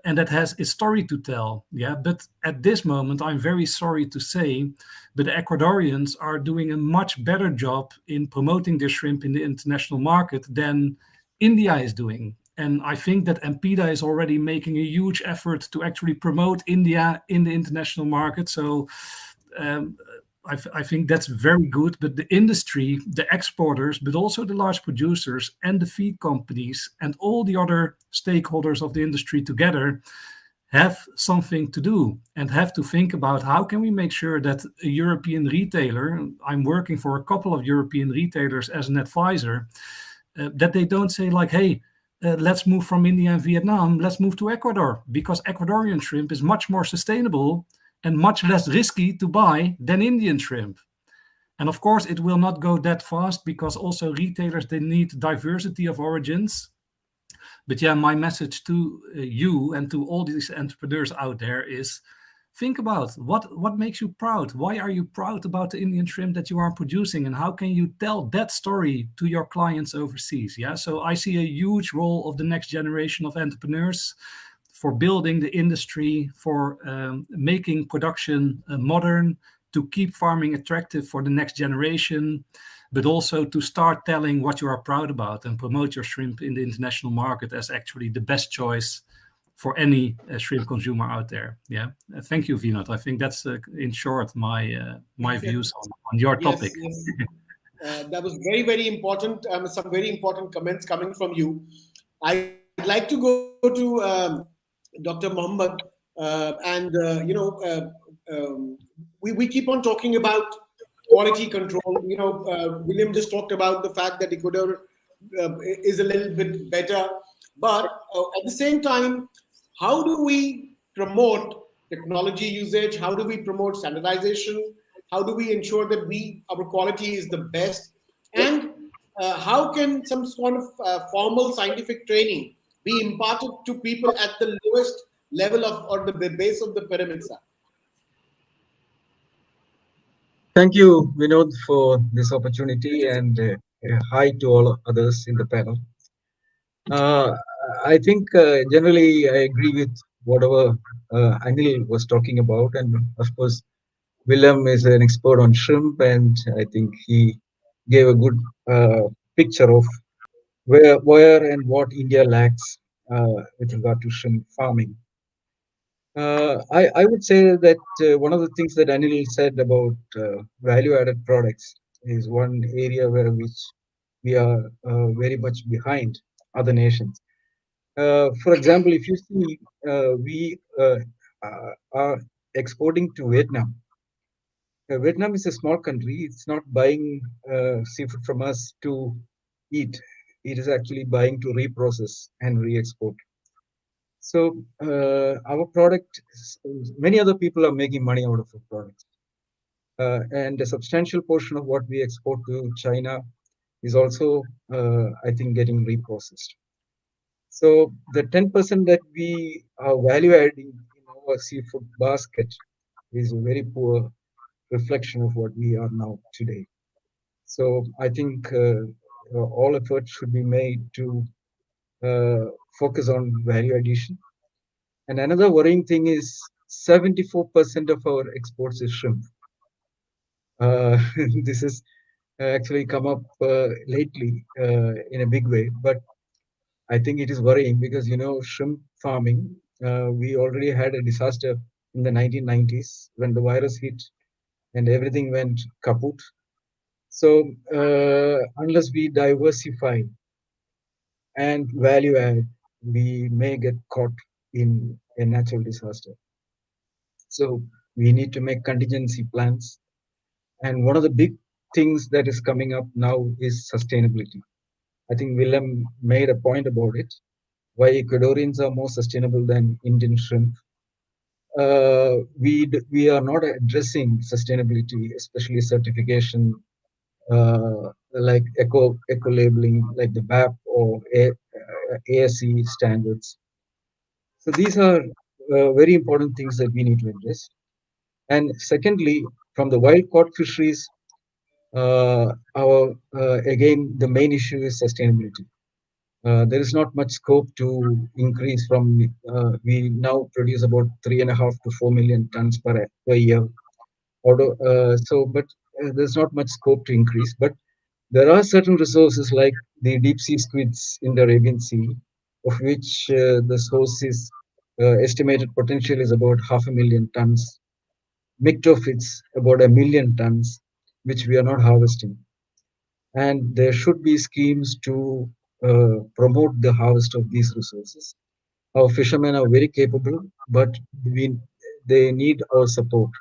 and that has a story to tell. Yeah, but at this moment, I'm very sorry to say, but the Ecuadorians are doing a much better job in promoting their shrimp in the international market than India is doing. And I think that MPEDA is already making a huge effort to actually promote India in the international market. So I think that's very good. But the industry, the exporters, but also the large producers and the feed companies and all the other stakeholders of the industry together have something to do and have to think about how can we make sure that a European retailer, I'm working for a couple of European retailers as an advisor, that they don't say like, hey, let's move from India and Vietnam, let's move to Ecuador, because Ecuadorian shrimp is much more sustainable and much less risky to buy than Indian shrimp. And of course, it will not go that fast, because also retailers, they need diversity of origins. But yeah, my message to you and to all these entrepreneurs out there is, think about what makes you proud. Why are you proud about the Indian shrimp that you are producing, and how can you tell that story to your clients overseas? Yeah, so I see a huge role of the next generation of entrepreneurs for building the industry, for making production modern, to keep farming attractive for the next generation, but also to start telling what you are proud about and promote your shrimp in the international market as actually the best choice for any shrimp consumer out there. Yeah, thank you, Vinod. I think that's in short my views on your topic. Yes, yes. That was very, very important. Some very important comments coming from you. I'd like to go to Dr. Mohammed, and we keep on talking about quality control. William just talked about the fact that Ecuador is a little bit better, but at the same time, how do we promote technology usage? How do we promote standardization? How do we ensure that our quality is the best? And how can some sort of formal scientific training be imparted to people at the lowest level of, or the base of the pyramid, sir? Thank you, Vinod, for this opportunity, and hi to all others in the panel. I think generally I agree with whatever Anil was talking about, and of course, Willem is an expert on shrimp, and I think he gave a good picture of where and what India lacks with regard to shrimp farming. I would say that one of the things that Anil said about value-added products is one area which we are very much behind other nations. For example, if you see, we are exporting to Vietnam. Vietnam is a small country. It's not buying seafood from us to eat. It is actually buying to reprocess and re-export. So our product, many other people are making money out of our products. and a substantial portion of what we export to China is also, I think, getting reprocessed. So the 10% that we are value adding in our seafood basket is a very poor reflection of what we are now today. So I think all efforts should be made to focus on value addition. And another worrying thing is 74% of our exports is shrimp. This has actually come up lately in a big way, but I think it is worrying because, you know, shrimp farming, we already had a disaster in the 1990s when the virus hit and everything went kaput. So unless we diversify and value add, we may get caught in a natural disaster. So we need to make contingency plans. And one of the big things that is coming up now is sustainability. I think Willem made a point about it, why Ecuadorians are more sustainable than Indian shrimp. We are not addressing sustainability, especially certification, like eco labeling, like the BAP or ASE standards. So these are very important things that we need to address. And secondly, from the wild caught fisheries, again the main issue is sustainability. There is not much scope to increase from. We now produce about 3.5 to 4 million tons per year. But there's not much scope to increase. But there are certain resources like the deep sea squids in the Arabian Sea, of which the source is estimated potential is about 500,000 tons. Myctophytes about 1,000,000 tons, which we are not harvesting. And there should be schemes to promote the harvest of these resources. Our fishermen are very capable, but they need our support.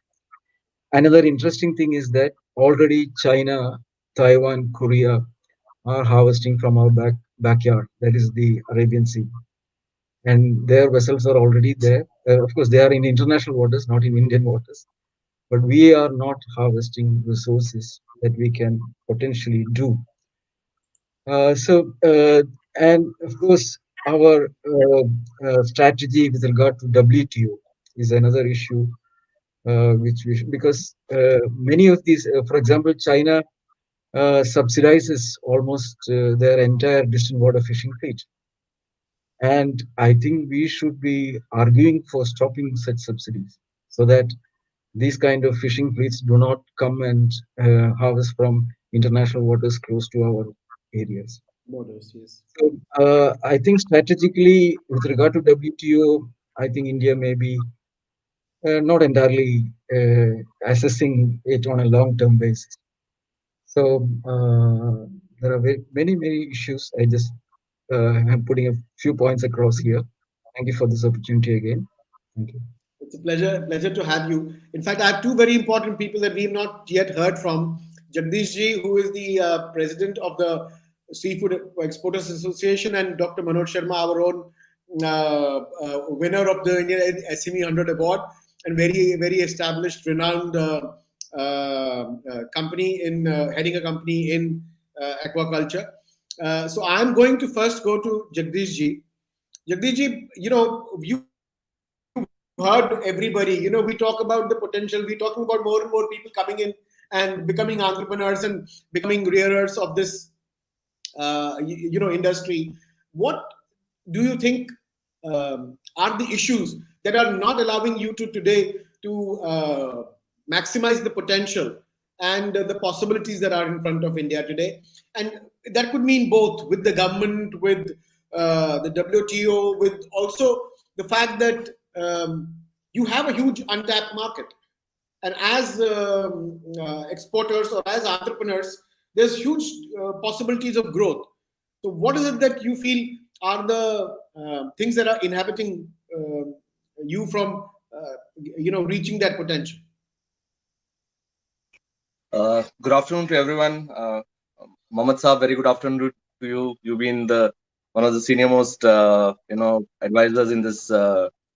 Another interesting thing is that already China, Taiwan, Korea are harvesting from our backyard, that is the Arabian Sea. And their vessels are already there. Of course, they are in international waters, not in Indian waters. But we are not harvesting resources that we can potentially do. And of course, our strategy with regard to WTO is another issue, which we should, because many of these, for example, China subsidizes almost their entire distant water fishing fleet. And I think we should be arguing for stopping such subsidies so that these kind of fishing fleets do not come and harvest from international waters close to our areas. Borders, yes. So I think strategically, with regard to WTO, I think India may be not entirely assessing it on a long-term basis. So there are many issues. I just am putting a few points across here. Thank you for this opportunity again. Thank you. It's a pleasure to have you. In fact, I have two very important people that we've not yet heard from. Jagdish Ji, who is the president of the Seafood Exporters Association, and Dr. Manoj Sharma, our own winner of the Indian SME 100 Award, and very established, renowned company in heading a company in aquaculture. So I'm going to first go to Jagdish Ji. Jagdish Ji, you heard everybody. We talk about the potential. We're talking about more and more people coming in and becoming entrepreneurs and becoming rearers of this, industry. What do you think are the issues that are not allowing you to today to maximize the potential and the possibilities that are in front of India today? And that could mean both with the government, with the WTO, with also the fact that you have a huge untapped market. And as exporters or as entrepreneurs, there's huge possibilities of growth. So what is it that you feel are the things that are inhibiting you from reaching that potential? Good afternoon to everyone. Mohammed Saab, very good afternoon to you. You've been one of the senior most advisors in this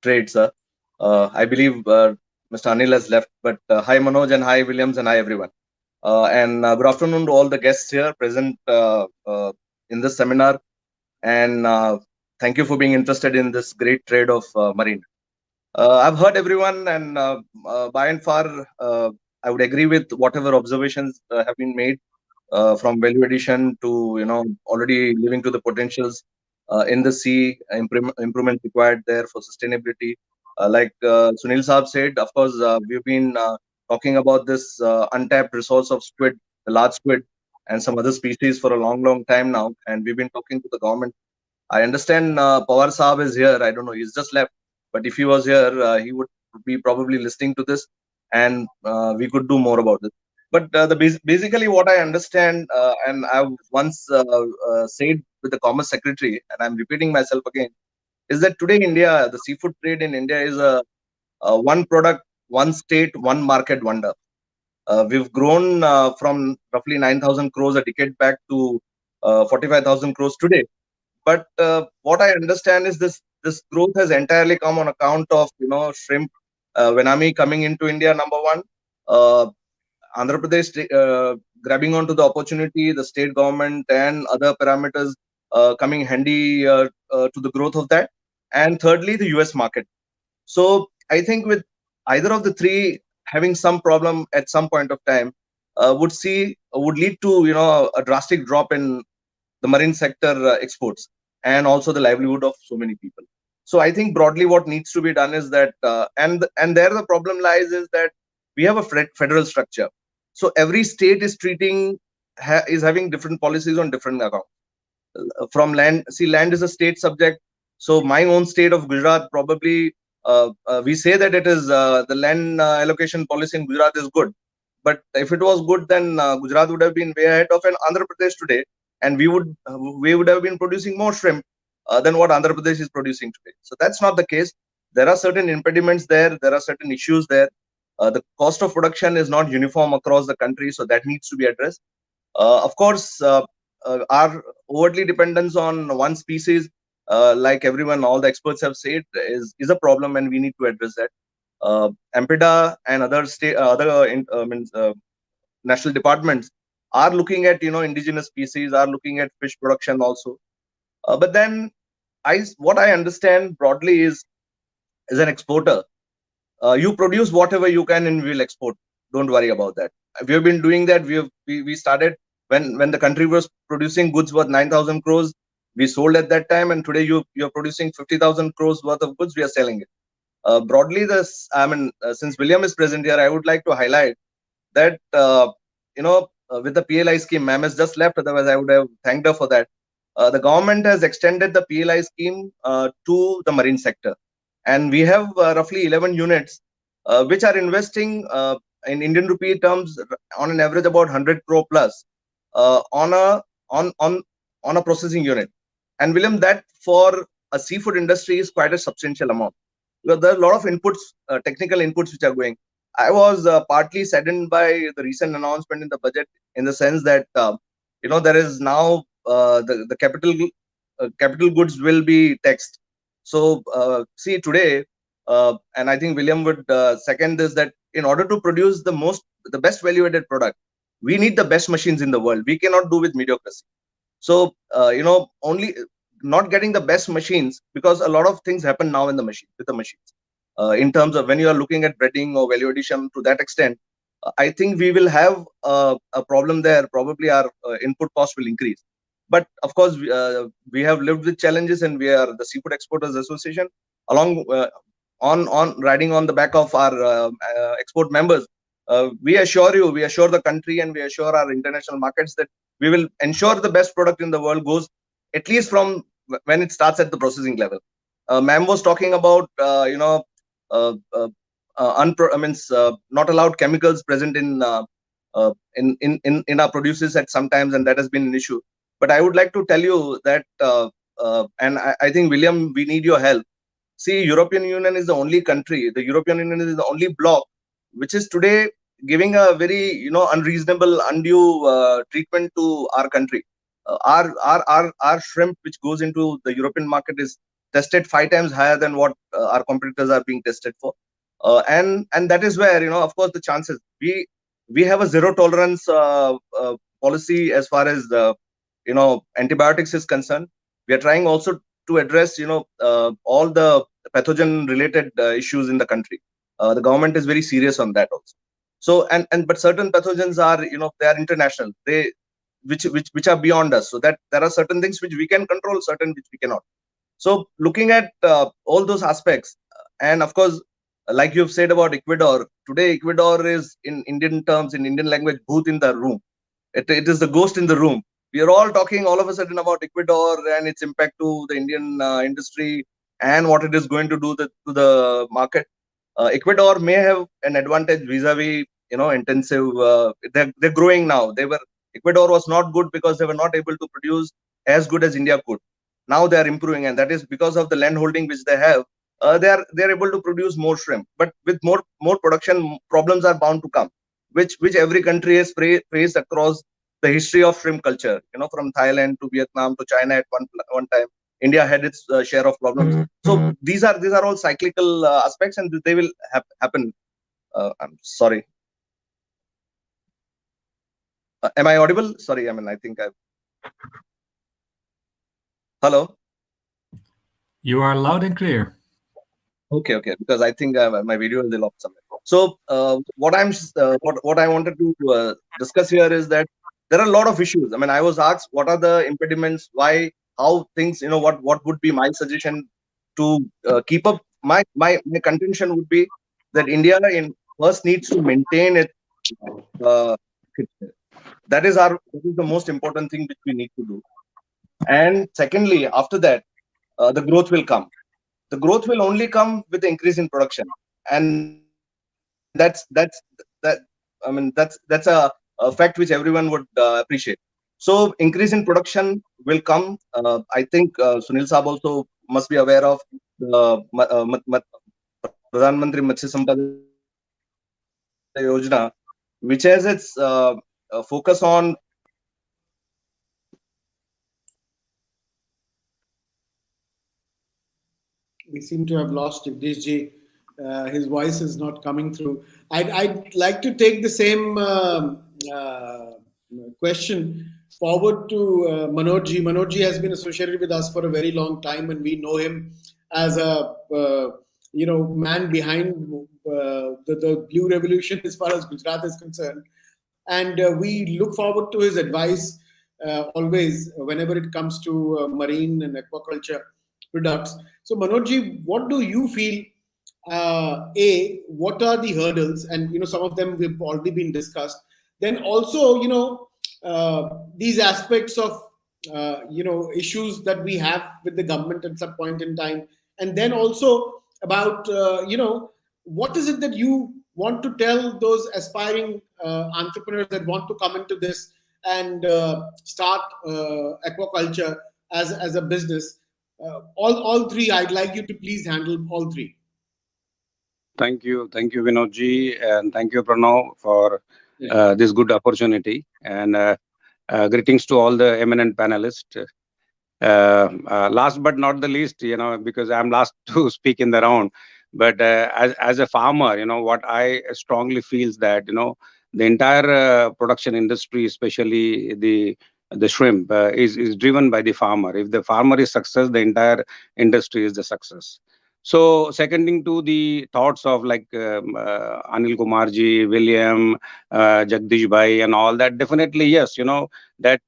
trade, sir. I believe Mr. Anil has left, but hi Manoj and hi Williams and hi everyone. And good afternoon to all the guests here present in this seminar. And thank you for being interested in this great trade of marine. I've heard everyone, and by and far, I would agree with whatever observations have been made, from value addition to already living to the potentials in the sea, improvement required there for sustainability. Like Sunil Saab said, of course, we've been talking about this untapped resource of squid, the large squid, and some other species for a long time now, and we've been talking to the government. I understand Pawar Saab is here. I don't know, he's just left. But if he was here, he would be probably listening to this, and we could do more about this. But basically, what I understand, and I've once said with the Commerce Secretary, and I'm repeating myself again, is that today India, the seafood trade in India is a one product, one state, one market wonder. We've grown from roughly 9,000 crores a decade back to 45,000 crores today. But what I understand is this growth has entirely come on account of shrimp, Venami coming into India, number one, Andhra Pradesh grabbing onto the opportunity, the state government and other parameters coming handy to the growth of that, and thirdly the US market. So I think with either of the three having some problem at some point of time would lead to a drastic drop in the marine sector exports and also the livelihood of so many people. So I think broadly what needs to be done is that, and there the problem lies is that we have a federal structure. So every state is is having different policies on different accounts. From land, see, land is a state subject. So my own state of Gujarat, probably we say that it is the land allocation policy in Gujarat is good. But if it was good, then Gujarat would have been way ahead of an Andhra Pradesh today, and we would have been producing more shrimp than what Andhra Pradesh is producing today. So that's not the case. There are certain impediments there. There are certain issues there. The cost of production is not uniform across the country, so that needs to be addressed. Of course, our overtly dependence on one species, like everyone, all the experts have said, is a problem, and we need to address that. AMPIDA and other national departments are looking at indigenous species, are looking at fish production also. But then what I understand broadly is, as an exporter, you produce whatever you can and we'll export. Don't worry about that. We have been doing that. We started when the country was producing goods worth 9,000 crores. We sold at that time, and today you're producing 50,000 crores worth of goods. We are selling it. Broadly, since William is present here, I would like to highlight that with the PLI scheme, ma'am has just left. Otherwise, I would have thanked her for that. The government has extended the PLI scheme to the marine sector, and we have roughly 11 units which are investing in Indian rupee terms on an average about 100 crore plus on a processing unit. And William, that for a seafood industry is quite a substantial amount. There are a lot of inputs, technical inputs which are going. I was partly saddened by the recent announcement in the budget, in the sense that there is now the capital goods will be taxed. So see today, and I think William would second this, that in order to produce the best value-added product, we need the best machines in the world. We cannot do with mediocrity. So only not getting the best machines, because a lot of things happen now in the machine with the machines. In terms of when you are looking at breading or value addition to that extent, I think we will have a problem there. Probably our input cost will increase. But of course, we have lived with challenges, and we are the Seafood Exporters Association, along on riding on the back of our export members. We assure the country, and we assure our international markets that we will ensure the best product in the world goes at least from when it starts at the processing level. Ma'am was talking about not allowed chemicals present in our produces at sometimes, and that has been an issue. But I would like to tell you that, and I think William, we need your help. See, European Union is the only country. The European Union is the only bloc which is today giving a very unreasonable, undue treatment to our country. Our shrimp which goes into the European market is tested 5 times higher than what our competitors are being tested for. And that is where, of course, the chances, we have a zero tolerance policy as far as antibiotics is concerned. We are trying also to address all the pathogen related issues in the country. The government is very serious on that also. So but certain pathogens are, they are international, they which are beyond us, so that there are certain things which we can control, certain which we cannot. So looking at all those aspects, and of course, like you've said about Ecuador, today Ecuador is, in Indian terms, in Indian language, bhoot in the room. It is the ghost in the room. We are all talking all of a sudden about Ecuador and its impact to the Indian industry and what it is going to do to the market. Ecuador may have an advantage vis-a-vis, intensive. They're growing now. Ecuador was not good because they were not able to produce as good as India could. Now they are improving, and that is because of the land holding which they have. They are able to produce more shrimp, but with more production, problems are bound to come, which every country has faced across the history of shrimp culture. From Thailand to Vietnam to China at one time, India had its share of problems. So these are all cyclical aspects, and they will happen. I'm sorry. Am I audible? Sorry, I think I. Hello. You are loud and clear. Okay. Because I think my video is off somewhere. So what I wanted to discuss here is that there are a lot of issues. I was asked what are the impediments, why, how things, what would be my suggestion to keep up. My contention would be that India first needs to maintain it. That is the most important thing which we need to do. And secondly, after that, the growth will come. The growth will only come with the increase in production, and that's a fact which everyone would appreciate. So increase in production will come. I think Sunil Saab also must be aware of the Pradhan Mantri Matsya Sampada Yojana, which has its focus on. We seem to have lost Jagdish. His voice is not coming through. I'd like to take the same question forward to Manoj ji. Manoj ji has been associated with us for a very long time, and we know him as a man behind the Blue Revolution as far as Gujarat is concerned. And we look forward to his advice always whenever it comes to marine and aquaculture products. So Manoj ji, what do you feel? What are the hurdles? And some of them have already been discussed. Then also, these aspects of issues that we have with the government at some point in time, and then also about what is it that you want to tell those aspiring entrepreneurs that want to come into this and start aquaculture as a business. All three, I'd like you to please handle all three. Thank you, Vinodji, and thank you, Pranav, for this good opportunity. And greetings to all the eminent panelists. Last but not the least, because I'm last to speak in the round, but as a farmer, what I strongly feel is that the entire production industry, especially the shrimp, is driven by the farmer. If the farmer is success, the entire industry is the success. So seconding to the thoughts of like Anil Kumarji, William, Jagdish Bhai and all that, definitely yes, that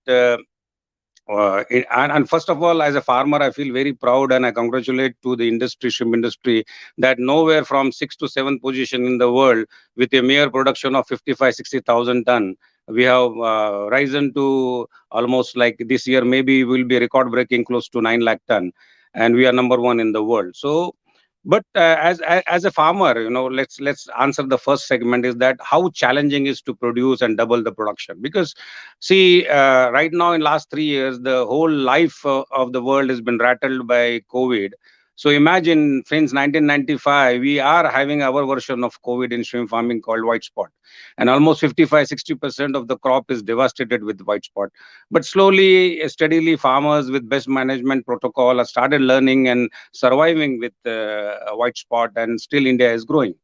and first of all, as a farmer, I feel very proud and I congratulate to the industry, shrimp industry, that nowhere from 6th to 7th position in the world with a mere production of 55-60,000 ton, we have risen to almost like this year, maybe we'll be record breaking close to 9 lakh ton. And we are number one in the world. So, but as a farmer, let's answer the first segment, is that how challenging is to produce and double the production. Because see, right now in last 3 years, the whole life of the world has been rattled by COVID. So imagine since 1995, we are having our version of COVID in shrimp farming called white spot. And almost 55-60% of the crop is devastated with white spot. But slowly, steadily, farmers with best management protocol have started learning and surviving with white spot, and still India is growing.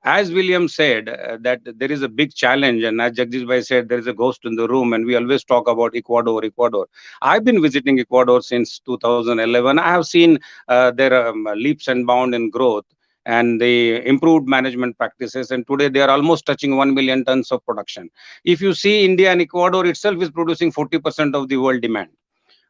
as William said, that there is a big challenge, and as Jagdish Bhai said, there is a ghost in the room, and we always talk about Ecuador, Ecuador. I've been visiting Ecuador since 2011. I have seen their leaps and bounds in growth and the improved management practices, and today they are almost touching 1 million tons of production. If you see, India and Ecuador itself is producing 40% of the world demand.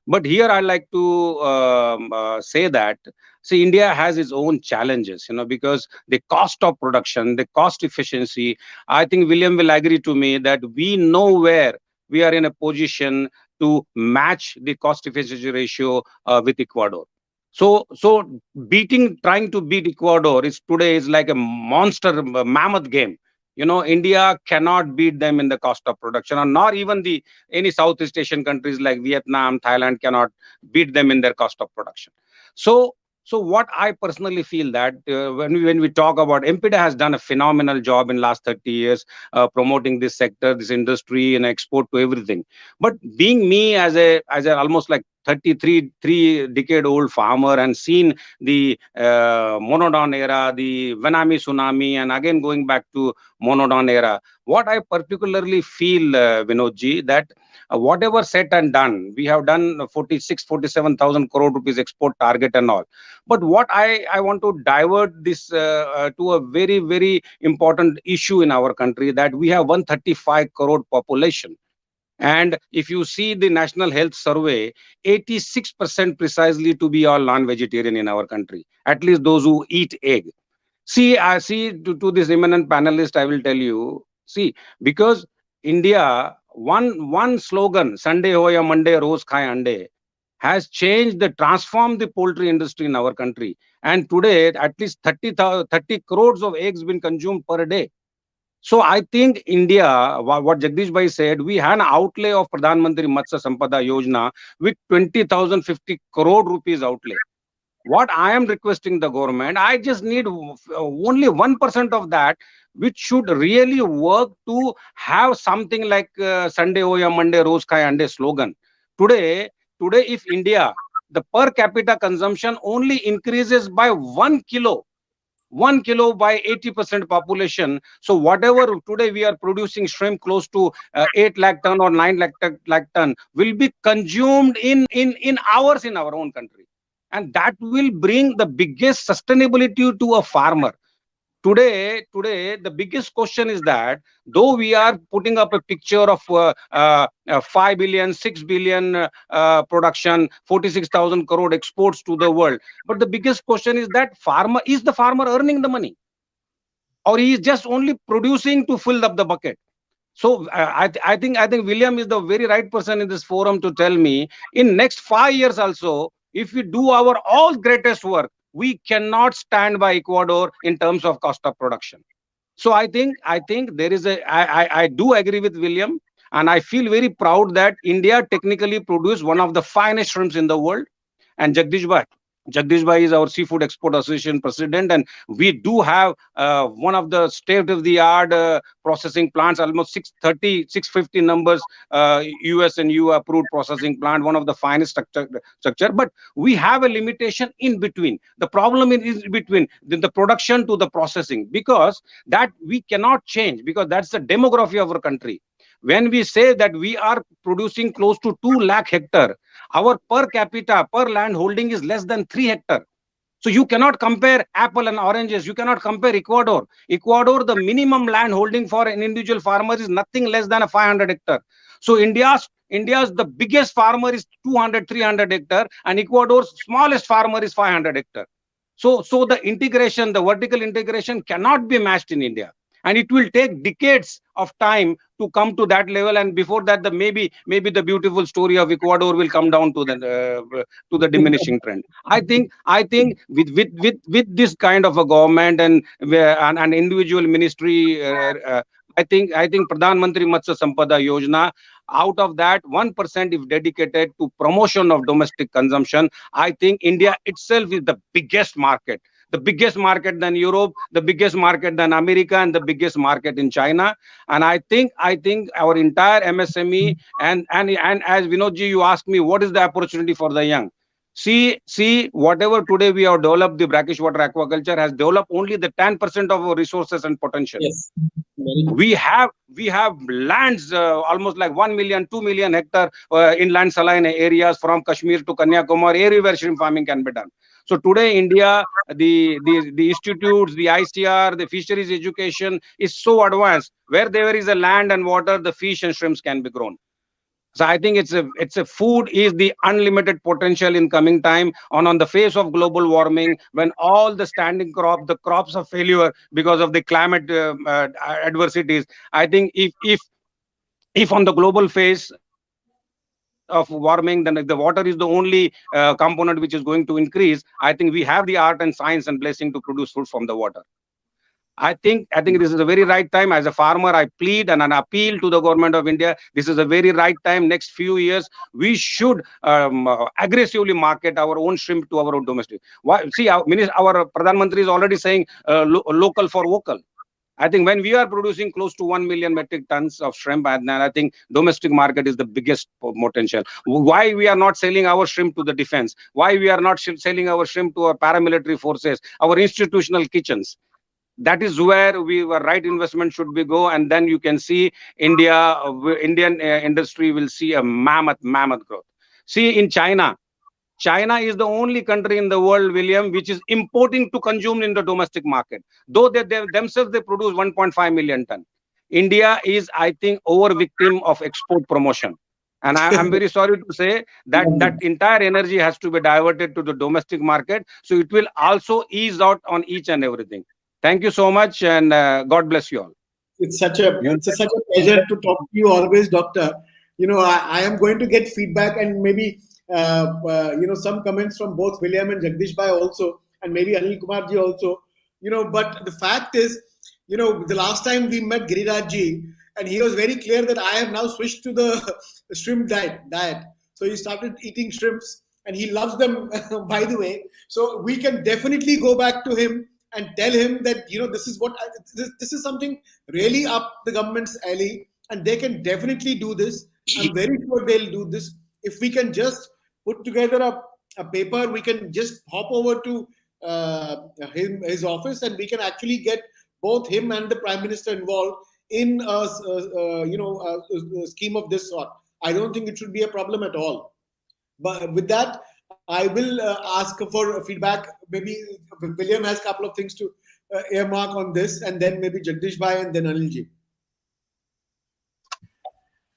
But here I like to say that, see, India has its own challenges, because the cost of production, the cost efficiency, I think William will agree to me that we know where we are in a position to match the cost efficiency ratio with Ecuador. So trying to beat Ecuador today is like a monster mammoth game. India cannot beat them in the cost of production, or not even any Southeast Asian countries like Vietnam, Thailand cannot beat them in their cost of production. So what I personally feel that when we talk about, MPDA has done a phenomenal job in last 30 years promoting this sector, this industry, and export to everything. But being me as a almost like 3-decade-old farmer and seen the monodon era, the Vanami tsunami, and again going back to monodon era, what I particularly feel, Vinodji, that whatever said and done, we have done 47,000 crore rupees export target and all. But what I want to divert this to a very, very important issue in our country, that we have 135 crore population. And if you see the National Health Survey, 86% precisely to be all non-vegetarian in our country, at least those who eat egg. See, I see to this eminent panelist, I will tell you, see, because India, one slogan, Sunday ho ya Monday, Rose Khai Ande, has transformed the poultry industry in our country. And today, at least 30 crores of eggs been consumed per day. So I think India, what Jagdish Bhai said, we had an outlay of Pradhan Mantri Matsya Sampada Yojana with 20,050 crore rupees outlay. What I am requesting the government, I just need only 1% of that, which should really work to have something like Sunday ho ya Monday, Rose Khai Ande slogan. Today, if India, the per capita consumption only increases by 1 kilo by 80% population. So whatever today we are producing shrimp close to 8 lakh ton or 9 lakh ton will be consumed in hours in our own country. And that will bring the biggest sustainability to a farmer. Today, the biggest question is that though we are putting up a picture of 5 billion, 6 billion production, 46,000 crore exports to the world, but the biggest question is that is the farmer earning the money, or he is just only producing to fill up the bucket? So I think William is the very right person in this forum to tell me in next 5 years also, if we do our all greatest work, we cannot stand by Ecuador in terms of cost of production. So I think there is I do agree with William, and I feel very proud that India technically produced one of the finest shrimps in the world. And Jagdish Bhai is our Seafood Export Association president, and we do have one of the state-of-the-art processing plants, almost 650 numbers, US and EU approved processing plant, one of the finest structure. But we have a limitation in between. The problem is between the production to the processing, because that we cannot change, because that's the demography of our country. When we say that we are producing close to 2 lakh hectare, our per capita, per land holding is less than 3 hectare. So you cannot compare apple and oranges. You cannot compare Ecuador. Ecuador, the minimum land holding for an individual farmer is nothing less than a 500 hectare. So India's the biggest farmer is 200, 300 hectare, and Ecuador's smallest farmer is 500 hectare. So the integration, the vertical integration cannot be matched in India. And it will take decades of time to come to that level, and before that, maybe the beautiful story of Ecuador will come down to the diminishing trend. I think with this kind of a government and an individual ministry, I think Pradhan Mantri Matsya Sampada Yojana, out of that 1% if dedicated to promotion of domestic consumption, I think India itself is the biggest market. The biggest market than Europe, the biggest market than America, and the biggest market in China. And I think our entire MSME and as Vinodji, you asked me, what is the opportunity for the young? See, whatever today we have developed, the brackish water aquaculture has developed only the 10% of our resources and potential. Yes. We have lands almost like 1 million, 2 million hectare inland saline areas from Kashmir to Kanyakumari, everywhere shrimp farming can be done. So today, India, the institutes, the ICR, the fisheries education is so advanced. Where there is a land and water, the fish and shrimps can be grown. So I think it's a food is the unlimited potential in coming time on the face of global warming, when all the standing the crops are failure because of the climate adversities. I think if on the global face of warming, then the water is the only component which is going to increase. I think we have the art and science and blessing to produce food from the water. I think this is a very right time. As a farmer, I plead and an appeal to the government of India. This is a very right time. Next few years, we should aggressively market our own shrimp to our own domestic. Why? See, our Pradhan Mantri is already saying local for vocal. I think when we are producing close to 1 million metric tons of shrimp, and I think domestic market is the biggest potential. Why we are not selling our shrimp to the defense? Why we are not selling our shrimp to our paramilitary forces, our institutional kitchens? That is where our right investment should be go, and then you can see Indian industry will see a mammoth growth. See, in China is the only country in the world, William, which is importing to consume in the domestic market. Though they themselves produce 1.5 million ton. India is, I think, over victim of export promotion. And I'm very sorry to say that entire energy has to be diverted to the domestic market. So it will also ease out on each and everything. Thank you so much, and God bless you all. It's such a pleasure to talk to you always, Doctor. I am going to get feedback and maybe some comments from both William and Jagdish Bhai also, and maybe Anil Kumar ji also. But the fact is, the last time we met Giriraj ji, and he was very clear that I have now switched to the shrimp diet. So he started eating shrimps, and he loves them, by the way. So we can definitely go back to him and tell him that this is something really up the government's alley, and they can definitely do this. I'm very sure they'll do this. If we can just put together a paper, we can just hop over to his office, and we can actually get both him and the Prime Minister involved in a scheme of this sort. I don't think it should be a problem at all. But with that, I will ask for feedback. Maybe William has a couple of things to earmark on this, and then maybe Jagdish Bhai and then Anilji.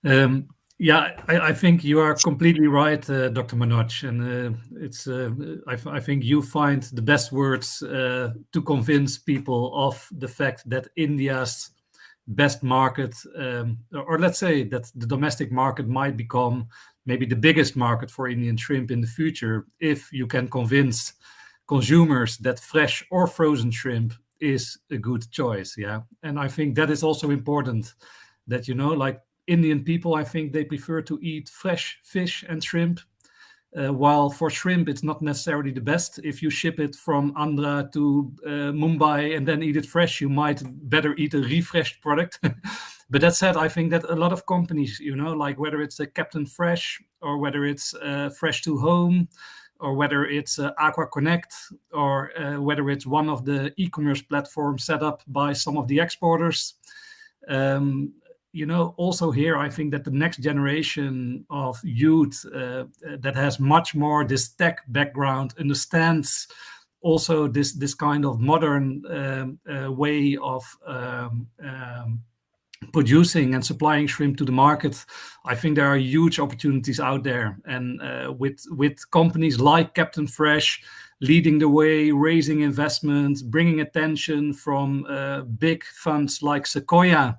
I think you are completely right, Dr. Manoj, and I think you find the best words to convince people of the fact that India's best market, or let's say that the domestic market might become maybe the biggest market for Indian shrimp in the future, if you can convince consumers that fresh or frozen shrimp is a good choice. And I think that is also important, that like Indian people, I think they prefer to eat fresh fish and shrimp, while for shrimp it's not necessarily the best. If you ship it from Andhra to Mumbai and then eat it fresh, you might better eat a refreshed product. But that said, I think that a lot of companies, like whether it's a Captain Fresh, or whether it's Fresh to Home, or whether it's Aqua Connect, or whether it's one of the e-commerce platforms set up by some of the exporters, also here, I think that the next generation of youth that has much more this tech background understands also this kind of modern way of producing and supplying shrimp to the market. I think there are huge opportunities out there, and with companies like Captain Fresh leading the way, raising investments, bringing attention from big funds like Sequoia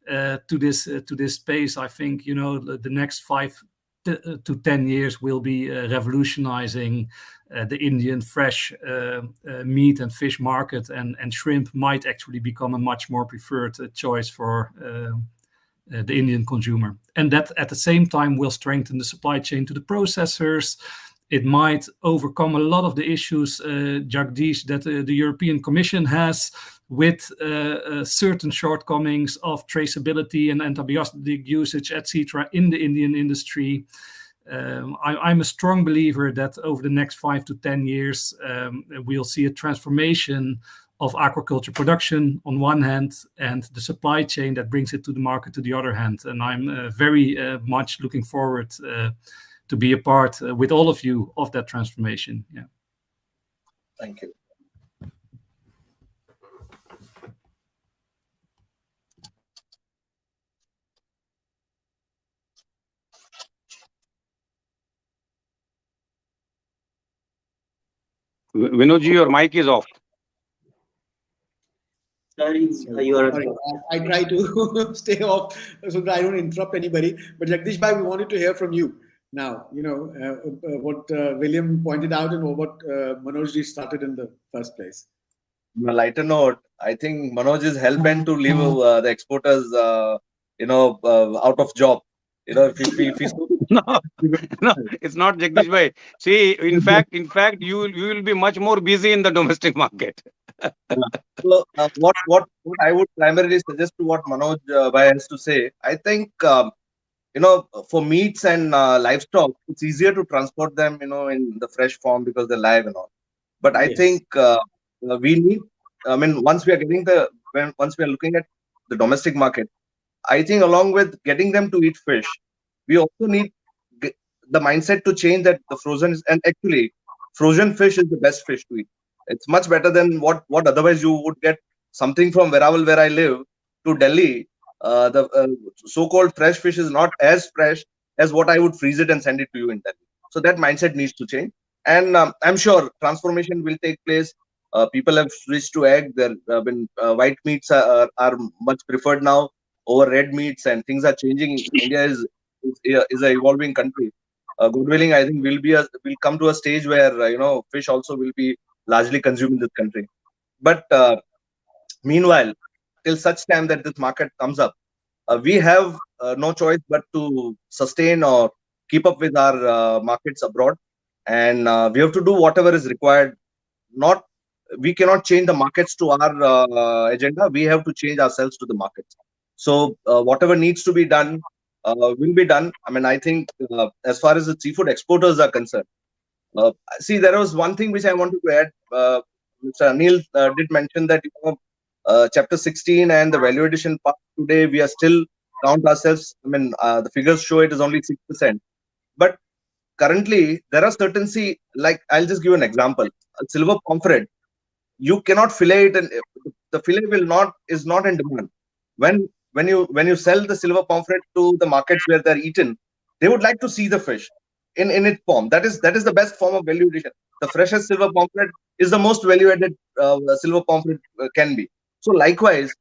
to this space. I think the next 5 to 10 years will be revolutionizing the Indian fresh meat and fish market, and shrimp might actually become a much more preferred choice for the Indian consumer. And that at the same time will strengthen the supply chain to the processors. It might overcome a lot of the issues, Jagdish, that the European Commission has with certain shortcomings of traceability and antibiotic usage, etc., in the Indian industry. I'm a strong believer that over the next 5 to 10 years, we'll see a transformation of aquaculture production on one hand and the supply chain that brings it to the market to the other hand. And I'm very much looking forward to be a part with all of you of that transformation. Yeah. Thank you. Vinodji, your mic is off. Sorry, you are. Sorry, I try to stay off so that I don't interrupt anybody. But Jagdish Bhai, we wanted to hear from you now. You know what William pointed out and what Manoj ji started in the first place. On a lighter note, I think Manoj is hell bent to leave the exporters, out of job. You know, if No, it's not Jagdish Bhai. See, in fact, you will be much more busy in the domestic market. So, what I would primarily suggest to what Manoj Bhai has to say, I think for meats and livestock, it's easier to transport them, in the fresh form because they're live and all. But I think we need. I mean, once we are looking at the domestic market, I think along with getting them to eat fish, we also need the mindset to change that the frozen is, and actually frozen fish is the best fish to eat. It's much better than what otherwise you would get something from Verawal where I live to Delhi. The so-called fresh fish is not as fresh as what I would freeze it and send it to you in Delhi. So that mindset needs to change, and I'm sure transformation will take place. People have switched to egg. There have been white meats are much preferred now over red meats, and things are changing. India is an evolving country. God willing, I think we'll come to a stage where fish also will be largely consumed in this country. But meanwhile, till such time that this market comes up, we have no choice but to sustain or keep up with our markets abroad, and we have to do whatever is required. We cannot change the markets to our agenda. We have to change ourselves to the markets. So whatever needs to be done will be done. I mean, I think as far as the seafood exporters are concerned, see, there was one thing which I wanted to add. Mr. Anil did mention that Chapter 16 and the value addition part today, we are still count ourselves. I mean, the figures show it is only 6%. But currently, there are certain, like I'll just give an example. A silver pomfret, you cannot fillet it, and the fillet is not in demand. When you sell the silver pomfret to the markets where they're eaten, they would like to see the fish in its form. That is the best form of value addition. The freshest silver pomfret is the most value added silver pomfret can be. So likewise,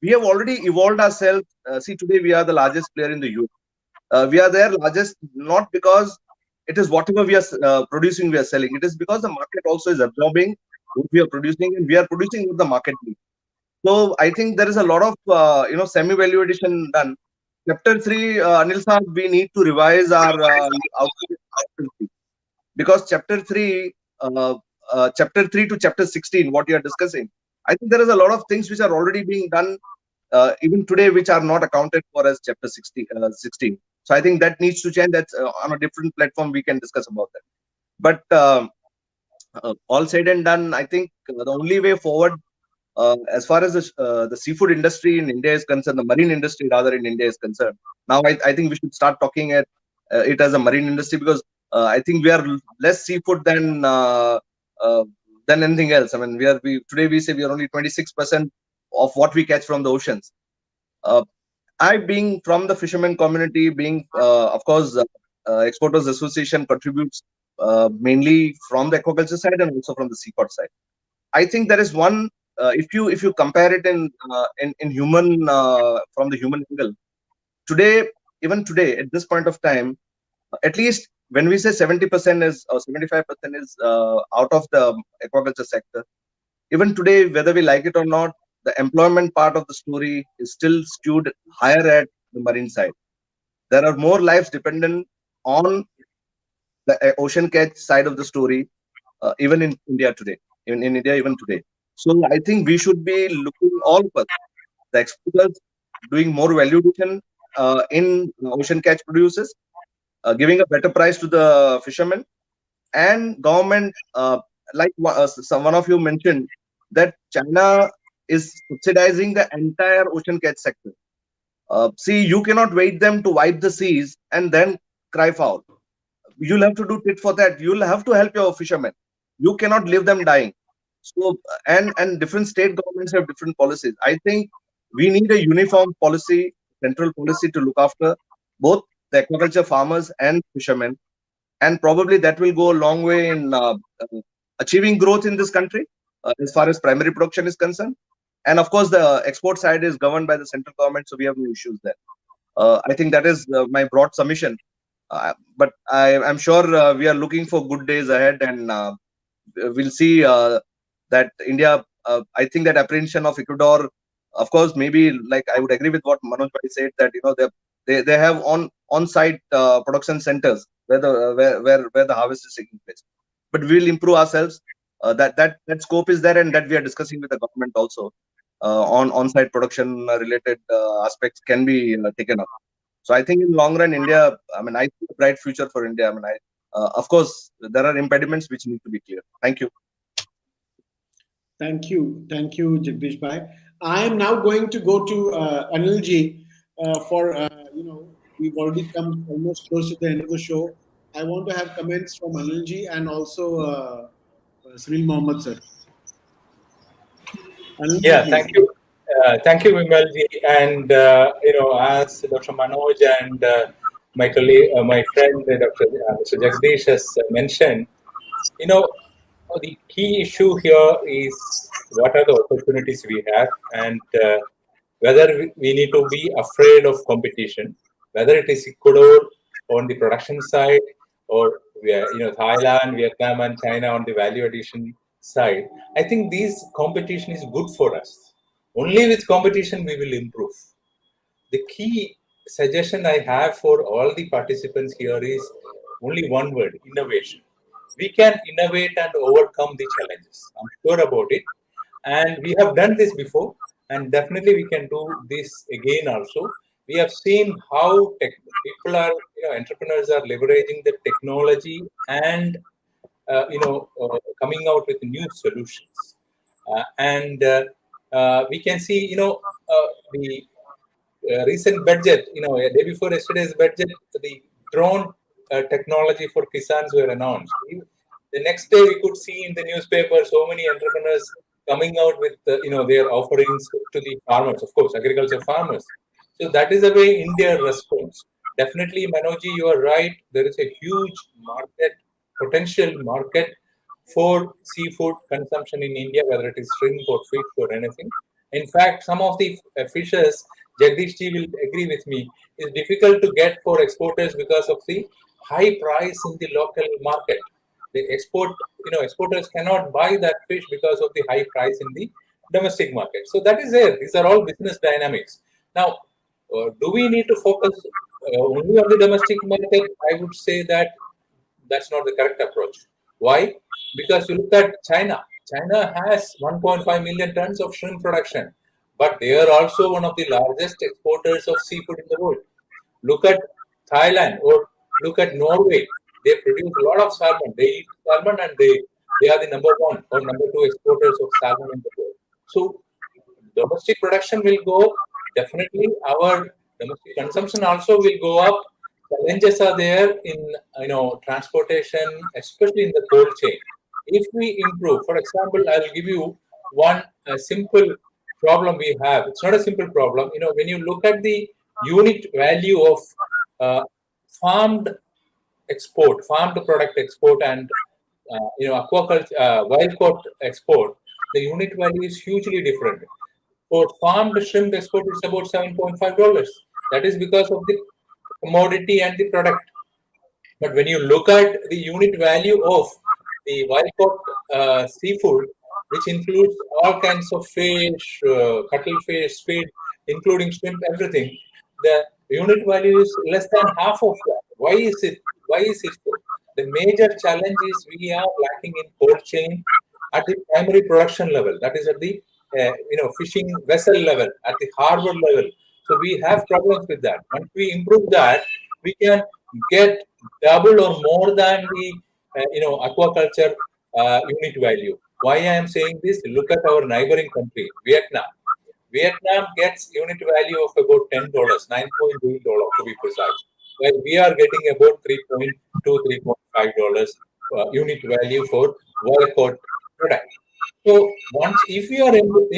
we have already evolved ourselves. See, today we are the largest player in the US. We are their largest not because it is whatever we are producing, we are selling. It is because the market also is absorbing what we are producing, and we are producing what the market needs. So I think there is a lot of semi-value addition done. Chapter 3, Anil Sahab, we need to revise our output, because Chapter 3 to Chapter 16, what you are discussing, I think there is a lot of things which are already being done even today, which are not accounted for as Chapter 16. So I think that needs to change. That's on a different platform we can discuss about that. But all said and done, I think the only way forward, as far as the seafood industry in India is concerned, the marine industry rather in India is concerned, now I think we should start talking at it as a marine industry, because I think we are less seafood than anything else. I mean, today we say we are only 26% of what we catch from the oceans. I, being from the fisherman community, being of course Exporters Association contributes mainly from the aquaculture side and also from the seaport side. I think there is one. If you compare it in human from the human angle, even today at this point of time, at least when we say 70% is or 75% is out of the aquaculture sector, even today, whether we like it or not, the employment part of the story is still skewed higher at the marine side. There are more lives dependent on the ocean catch side of the story, even in India today. In India, even today. So I think we should be looking, all of us, the exporters, doing more value addition in ocean catch producers, giving a better price to the fishermen, and government, like one of you mentioned, that China is subsidizing the entire ocean catch sector. See, you cannot wait them to wipe the seas and then cry foul. You'll have to do tit for that. You'll have to help your fishermen. You cannot leave them dying. So, and different state governments have different policies. I think we need a uniform policy, central policy to look after both the aquaculture farmers and fishermen, and probably that will go a long way in achieving growth in this country as far as primary production is concerned. And of course, the export side is governed by the central government, so we have no issues there. I think that is my broad submission. But I'm sure we are looking for good days ahead, and we'll see that India. I think that apprehension of Ecuador, of course, maybe like I would agree with what Manoj Bhai said, that they have on-site production centers where the harvest is taking place. But we will improve ourselves. That scope is there, and that we are discussing with the government also. On-site production related aspects can be taken up. So I think in long run, India, I see a bright future for India. Of course, there are impediments which need to be clear. Thank you. Thank you, Jagdish Bhai. I am now going to go to Anilji for we've already come almost close to the end of the show. I want to have comments from Anilji and also Sunil Mohammed sir. Anilji, Yeah, please. thank you, Vimalji. And as Dr. Manoj and my colleague, my friend, Dr. Jagdish has mentioned, the key issue here is what are the opportunities we have, and whether we need to be afraid of competition, whether it is Ecuador on the production side, or Thailand, Vietnam, and China on the value addition side. I think this competition is good for us. Only with competition we will improve. The key suggestion I have for all the participants here is only one word: innovation. We can innovate and overcome the challenges. I'm sure about it. And we have done this before, and definitely we can do this again also. We have seen how people are, entrepreneurs are leveraging the technology and, coming out with new solutions. We can see, the recent budget, a day before yesterday's budget, the drone technology for Kisans were announced. The next day, we could see in the newspaper so many entrepreneurs coming out with their offerings to the farmers, of course, agriculture farmers. So that is the way India responds. Definitely, Manojji, you are right. There is a huge market, potential market for seafood consumption in India, whether it is shrimp or fish or anything. In fact, some of the fishes, Jagdish ji will agree with me, is difficult to get for exporters because of the high price in the local market. The exporters cannot buy that fish because of the high price in the domestic market. So that is there. These are all business dynamics. Now, do we need to focus only on the domestic market? I would say that that's not the correct approach. Why? Because you look at China. China has 1.5 million tons of shrimp production, but they are also one of the largest exporters of seafood in the world. Look at Thailand or look at Norway. They produce a lot of salmon. They eat salmon, and they are the number 1 or number 2 exporters of salmon in the world. So domestic production will go. Definitely our domestic consumption also will go up. Challenges are there in transportation, especially in the cold chain. If we improve, for example, I will give you one simple problem we have. It's not a simple problem. When you look at the unit value of farmed product export, and aquaculture, wild caught export, the unit value is hugely different. For farmed shrimp export, it's about $7.5. That is because of the commodity and the product. But when you look at the unit value of the wild caught seafood, which includes all kinds of fish, cuttlefish, squid, including shrimp, everything, the unit value is less than half of that. Why is it so? The major challenge is we are lacking in cold chain at the primary production level. That is at the fishing vessel level, at the harbor level. So we have problems with that. Once we improve that, we can get double or more than the aquaculture unit value. Why I am saying this? Look at our neighboring country, Vietnam. Vietnam gets unit value of about $10, $9.8 to be precise, while we are getting about $3.2, $3.5 unit value for wild caught product. So once, if we are able,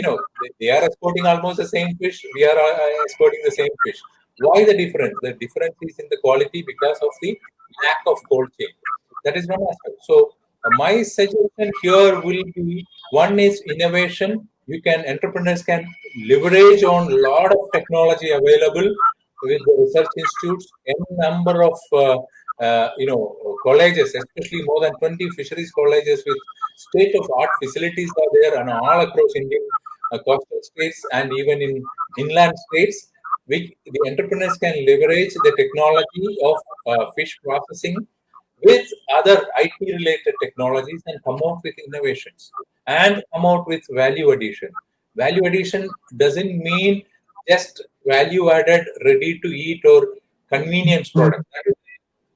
they are exporting almost the same fish, we are exporting the same fish. Why the difference? The difference is in the quality because of the lack of cold chain. That is one aspect. So my suggestion here will be, one is innovation. Entrepreneurs can leverage on a lot of technology available with the research institutes, any number of colleges, especially more than 20 fisheries colleges with state-of-art facilities are there and all across Indian coastal states and even in inland states, which the entrepreneurs can leverage the technology of fish processing with other IT-related technologies and come out with innovations and come out with value addition. Value addition doesn't mean just value-added, ready-to-eat or convenience product. That is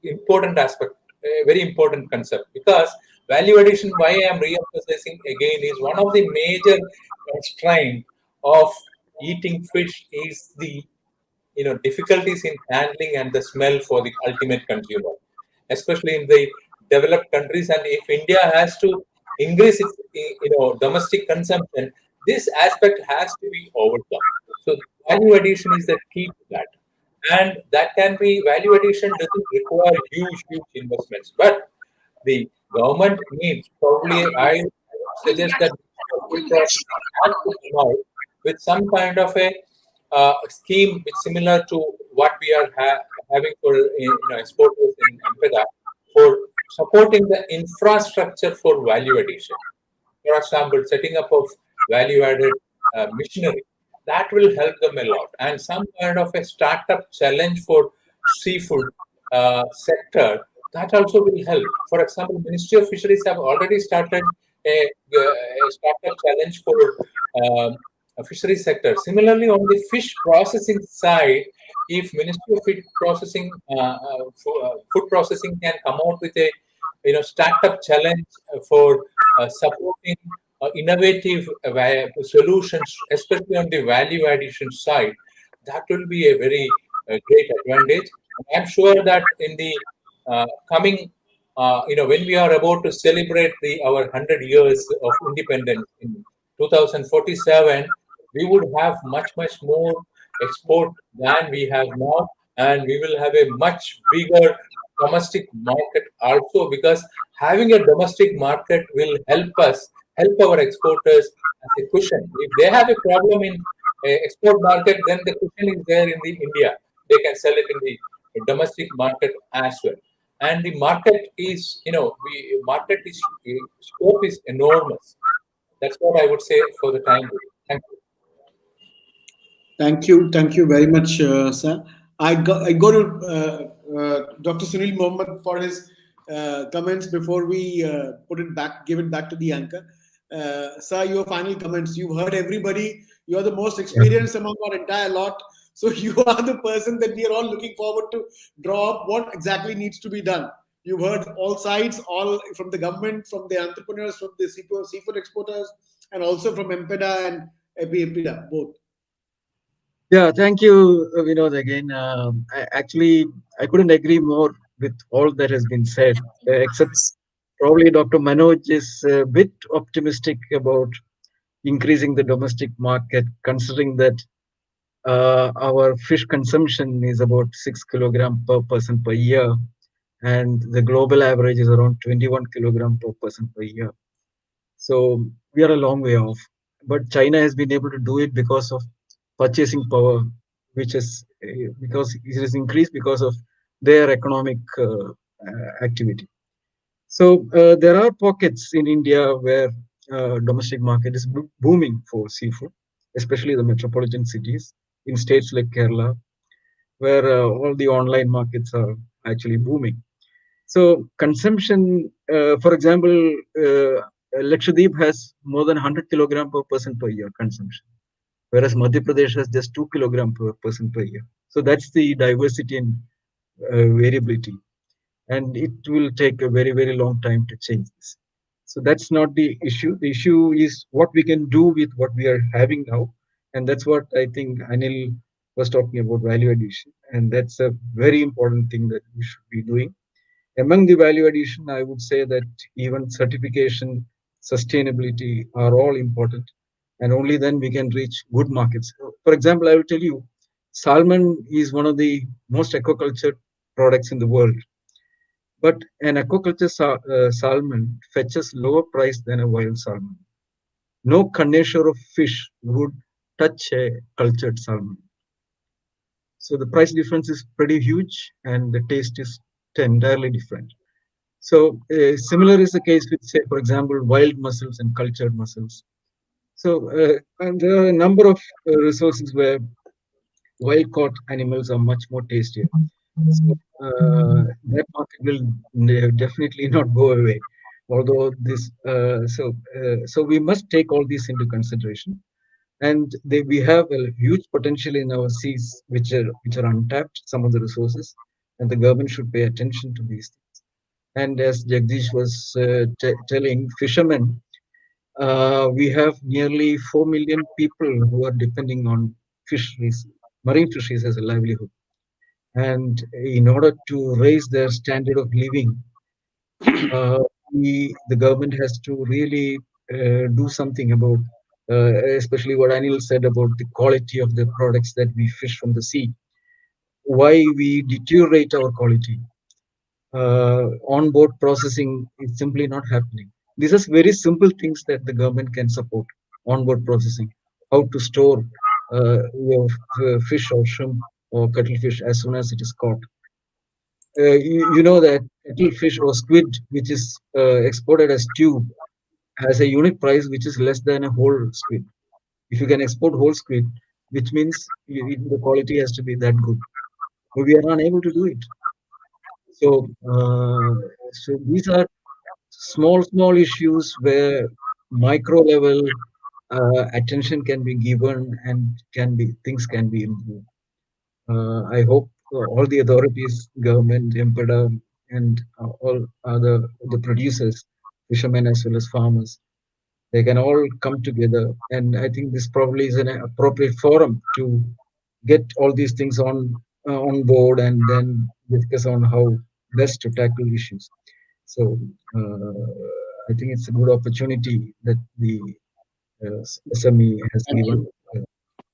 an important aspect, a very important concept, because value addition, why I am re-emphasizing again, is one of the major constraints of eating fish is the difficulties in handling and the smell for the ultimate consumer, especially in the developed countries. And if India has to increase its domestic consumption, this aspect has to be overcome. So value addition is the key to that. And that can be, value addition doesn't require huge investments, but the government needs, probably I suggest that food processing has to come out with some kind of a scheme which similar to what we are having for exporters in MPEDA for supporting the infrastructure for value addition. For example, setting up of value-added machinery. That will help them a lot. And some kind of a startup challenge for seafood sector, that also will help. For example, Ministry of Fisheries have already started a startup challenge for a fishery sector. Similarly, on the fish processing side, if Ministry of Food Processing can come out with a startup challenge for supporting innovative solutions, especially on the value addition side, that will be a very great advantage. I'm sure that in the coming, when we are about to celebrate our 100 years of independence in 2047, we would have much more export than we have now, and we will have a much bigger domestic market also, because having a domestic market will help our exporters as a cushion. If they have a problem in export market, then the cushion is there in the India. They can sell it in the domestic market as well. And the market is, scope is enormous. That's what I would say for the time being. Thank you. Thank you very much, sir. I go to Dr. Sunil Mohammed for his comments before we give it back to the anchor. Sir, your final comments. You've heard everybody. You're the most experienced among our entire lot. So you are the person that we are all looking forward to draw up what exactly needs to be done. You've heard all sides, all from the government, from the entrepreneurs, from the seafood exporters, and also from MPEDA and MPEDA, both. Yeah, thank you, Vinod, again. I couldn't agree more with all that has been said, except probably Dr. Manoj is a bit optimistic about increasing the domestic market, considering that our fish consumption is about 6 kilogram per person per year, and the global average is around 21 kilogram per person per year. So we are a long way off. But China has been able to do it because of purchasing power, which is because it has increased because of their economic activity. So there are pockets in India where domestic market is booming for seafood, especially the metropolitan cities in states like Kerala, where all the online markets are actually booming. So consumption, for example, Lakshadweep has more than 100 kilogram per person per year consumption, whereas Madhya Pradesh has just 2 kilogram per person per year. So that's the diversity and variability. and it will take a very, very long time to change this. So that's not the issue. The issue is what we can do with what we are having now. And that's what I think Anil was talking about, value addition. And that's a very important thing that we should be doing. Among the value addition, I would say that even certification, sustainability are all important. And only then we can reach good markets. For example, I will tell you, salmon is one of the most aquaculture products in the world. But an aquaculture salmon fetches lower price than a wild salmon. No connoisseur of fish would touch a cultured salmon. So the price difference is pretty huge and the taste is entirely different. So similar is the case with, say, for example, wild mussels and cultured mussels. So and there are a number of resources where wild caught animals are much more tastier. So that market will definitely not go away. Although this, so we must take all these into consideration, and we have a huge potential in our seas, which are untapped. Some of the resources, and the government should pay attention to these things. And as Jagdish was telling, fishermen, we have nearly 4 million people who are depending on fisheries, marine fisheries as a livelihood. And in order to raise their standard of living, the government has to really do something about, especially what Anil said about the quality of the products that we fish from the sea. Why we deteriorate our quality? On-board processing is simply not happening. These are very simple things that the government can support. On-board processing, how to store your fish or shrimp or cuttlefish as soon as it is caught. You know that cuttlefish or squid, which is exported as tube, has a unit price which is less than a whole squid. If you can export whole squid, which means the quality has to be that good. But we are unable to do it. So, so these are small issues where micro level attention can be given and things can be improved. I hope all the authorities, government, MPEDA, and all the producers, fishermen as well as farmers, they can all come together. And I think this probably is an appropriate forum to get all these things on board and then discuss on how best to tackle issues. So I think it's a good opportunity that the SME has given.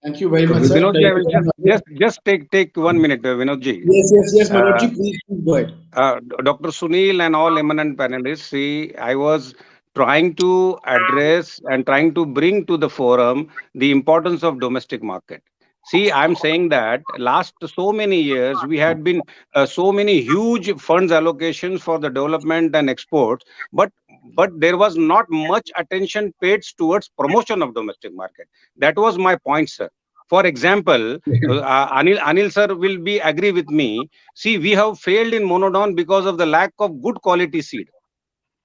Thank you very much, sir. Vinodji, I will just take 1 minute, Vinodji. Yes, Manojji, please go ahead. Dr. Sunil and all eminent panelists, see, I was trying to address and trying to bring to the forum the importance of domestic market. See, I'm saying that last so many years, we had been so many huge funds allocations for the development and exports, but there was not much attention paid towards promotion of domestic market. That was my point, sir. For example, Anil sir will be agree with me. See, we have failed in monodon because of the lack of good quality seed.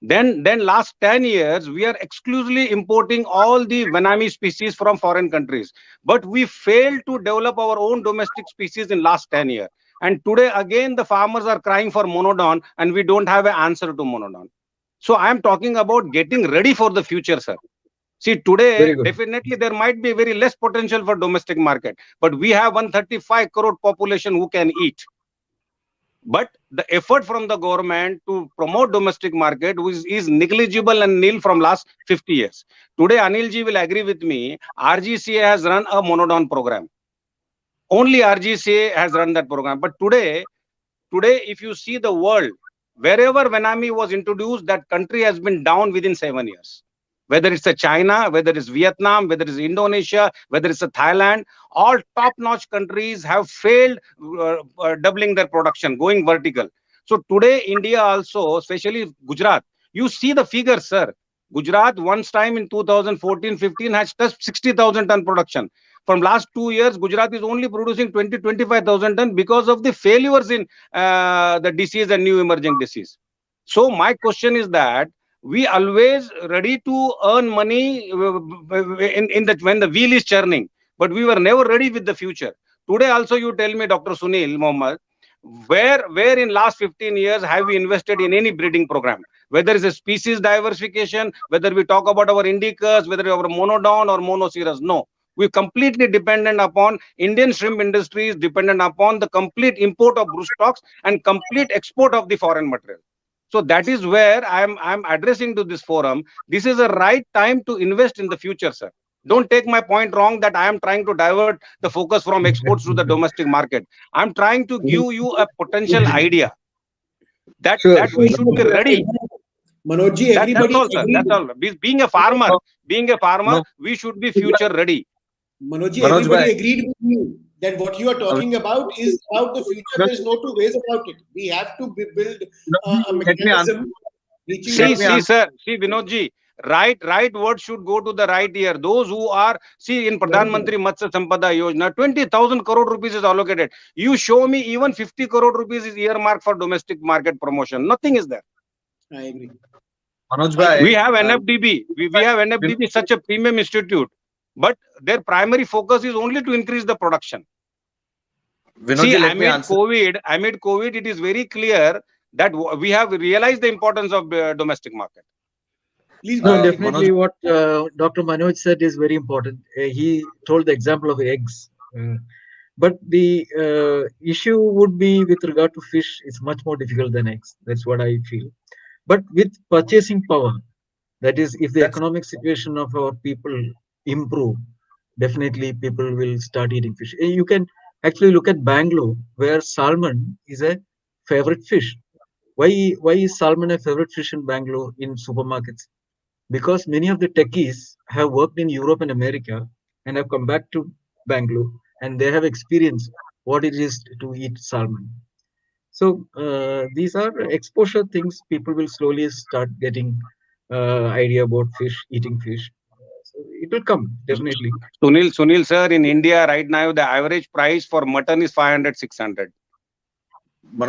Then last 10 years, we are exclusively importing all the Vanami species from foreign countries. But we failed to develop our own domestic species in last 10 years. And today, again, the farmers are crying for monodon and we don't have an answer to monodon. So I am talking about getting ready for the future, sir. See, today, definitely there might be very less potential for domestic market. But we have 135 crore population who can eat. But the effort from the government to promote domestic market is negligible and nil from last 50 years. Today, Anilji will agree with me, RGCA has run a monodon program. Only RGCA has run that program. But today, if you see the world, wherever Vanami was introduced, that country has been down within 7 years. Whether it's a China, whether it's Vietnam, whether it's Indonesia, whether it's a Thailand, all top-notch countries have failed doubling their production, going vertical. So today, India also, especially Gujarat, you see the figures, sir. Gujarat once time in 2014-15 has touched 60,000 ton production. From last 2 years, Gujarat is only producing 20-25,000 ton because of the failures in the disease and new emerging disease. So my question is that we always ready to earn money when the wheel is churning, but we were never ready with the future. Today also you tell me, Dr. Sunil Mohammed, Where in last 15 years have we invested in any breeding program? Whether it's a species diversification, whether we talk about our indicas, whether we have monodon or monoceros, no. We're completely dependent upon Indian shrimp industry is dependent upon the complete import of broodstocks and complete export of the foreign material. So that is where I'm addressing to this forum. This is a right time to invest in the future, sir. Don't take my point wrong that I am trying to divert the focus from exports to the domestic market. I'm trying to give you a potential idea that we should be ready. Manojji, everybody that's all, sir. That's all. Being a farmer, we should be future ready. Manojji, everybody agreed with you that what you are talking about is about the future. There's no two ways about it. We have to build a mechanism. See, Vinodji, right word should go to the right ear. Those who are, in Pradhan Mantri Matsya Sampada Yojana, 20,000 crore rupees is allocated. You show me even 50 crore rupees is earmarked for domestic market promotion. Nothing is there. I agree. We have NFDB. We have NFDB, such a premium institute, but their primary focus is only to increase the production. Vinodji, amid COVID, it is very clear that we have realized the importance of domestic market. Please no, definitely what Dr. Manoj said is very important. He told the example of eggs. But the issue would be with regard to fish, it's much more difficult than eggs. That's what I feel. But with purchasing power, that is, if the economic situation of our people improve, definitely people will start eating fish. You can actually look at Bangalore, where salmon is a favorite fish. Why is salmon a favorite fish in Bangalore in supermarkets? Because many of the techies have worked in Europe and America and have come back to Bangalore, and they have experienced what it is to eat salmon. So these are exposure things. People will slowly start getting idea about fish, eating fish. So it will come, definitely. Sunil sir, in India right now, the average price for mutton is 500, 600.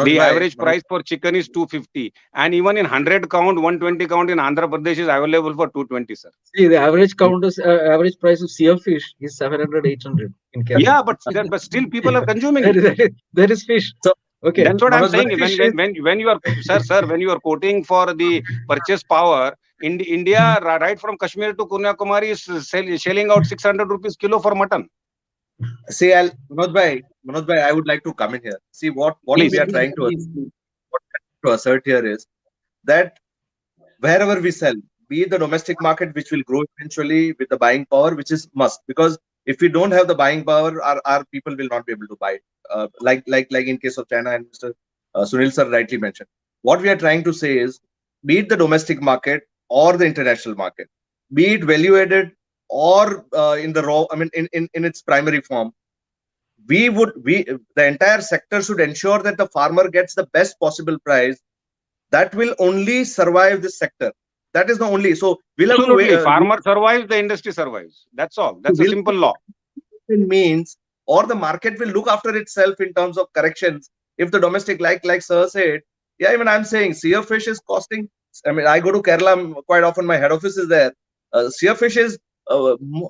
The average price for chicken is 250, and even in 100 count, 120 count in Andhra Pradesh is available for 220, sir. See, the average count is average price of sea of fish is 700, 800 in Kerala. Yeah, but still people are consuming it. There is fish. So okay, that's what I'm saying. When you are sir, when you are quoting for the purchase power, India right from Kashmir to Kanyakumari is shelling out 600 rupees kilo for mutton. See, Manoj bhai, I would like to come in here. See, what we are trying to assert here is that wherever we sell, be it the domestic market, which will grow eventually with the buying power, which is must, because if we don't have the buying power, our people will not be able to buy it. Like in case of China and Mr. Sunil sir rightly mentioned. What we are trying to say is, be it the domestic market or the international market, be it value added or in the raw, I mean, in its primary form, the entire sector should ensure that the farmer gets the best possible price. That will only survive this sector. That is the only. So we'll have to farmer survives, the industry survives. That's all. That's a simple law. It means, or the market will look after itself in terms of corrections. If the domestic, like sir said, yeah, even I'm saying sea of fish is costing. I mean, I go to Kerala quite often. My head office is there. Sea of fish is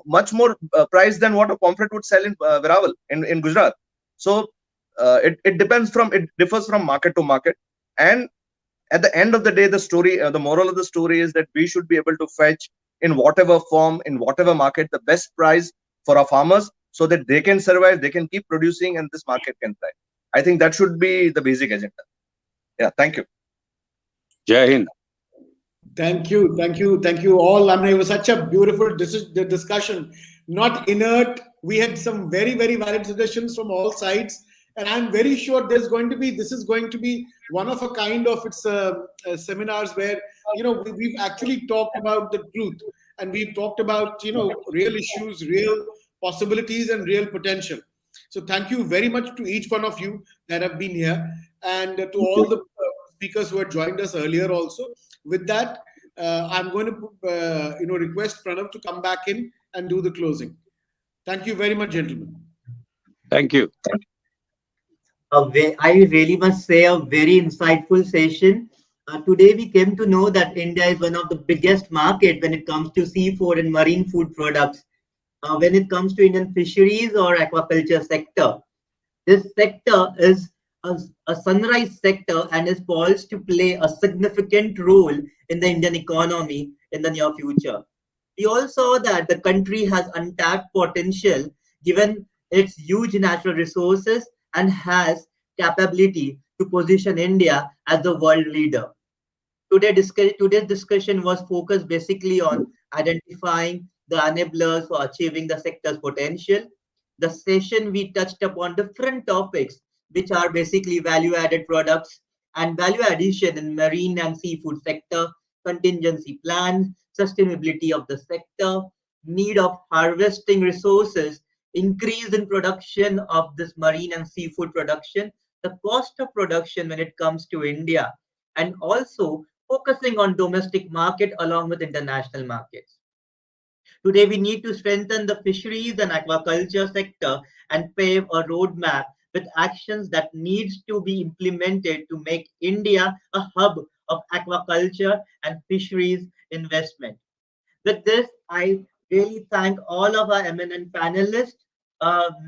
much more price than what a pomfret would sell in Veraval in Gujarat. So it differs from market to market. And at the end of the day, the moral of the story is that we should be able to fetch in whatever form, in whatever market, the best price for our farmers so that they can survive, they can keep producing, and this market can thrive. I think that should be the basic agenda. Yeah, thank you. Jai Hind. Thank you all. I mean, it was such a beautiful discussion, not inert. We had some very, very valid suggestions from all sides, and I'm very sure this is going to be one of a kind of its seminars where we've actually talked about the truth, and we've talked about real issues, real possibilities, and real potential. So thank you very much to each one of you that have been here, and to all the speakers who had joined us earlier also. With that, I'm going to request Pranav to come back in and do the closing. Thank you very much, gentlemen. Thank you. I really must say a very insightful session. Today we came to know that India is one of the biggest market when it comes to seafood and marine food products. When it comes to Indian fisheries or aquaculture sector, this sector is a sunrise sector and is poised to play a significant role in the Indian economy in the near future. We all saw that the country has untapped potential given its huge natural resources and has capability to position India as the world leader. Today's discussion was focused basically on identifying the enablers for achieving the sector's potential. The session we touched upon different topics, which are basically value-added products and value addition in marine and seafood sector, contingency plans, sustainability of the sector, need of harvesting resources, increase in production of this marine and seafood production, the cost of production when it comes to India, and also focusing on domestic market along with international markets. Today, we need to strengthen the fisheries and aquaculture sector and pave a roadmap with actions that needs to be implemented to make India a hub of aquaculture and fisheries investment. With this, I really thank all of our eminent panelists,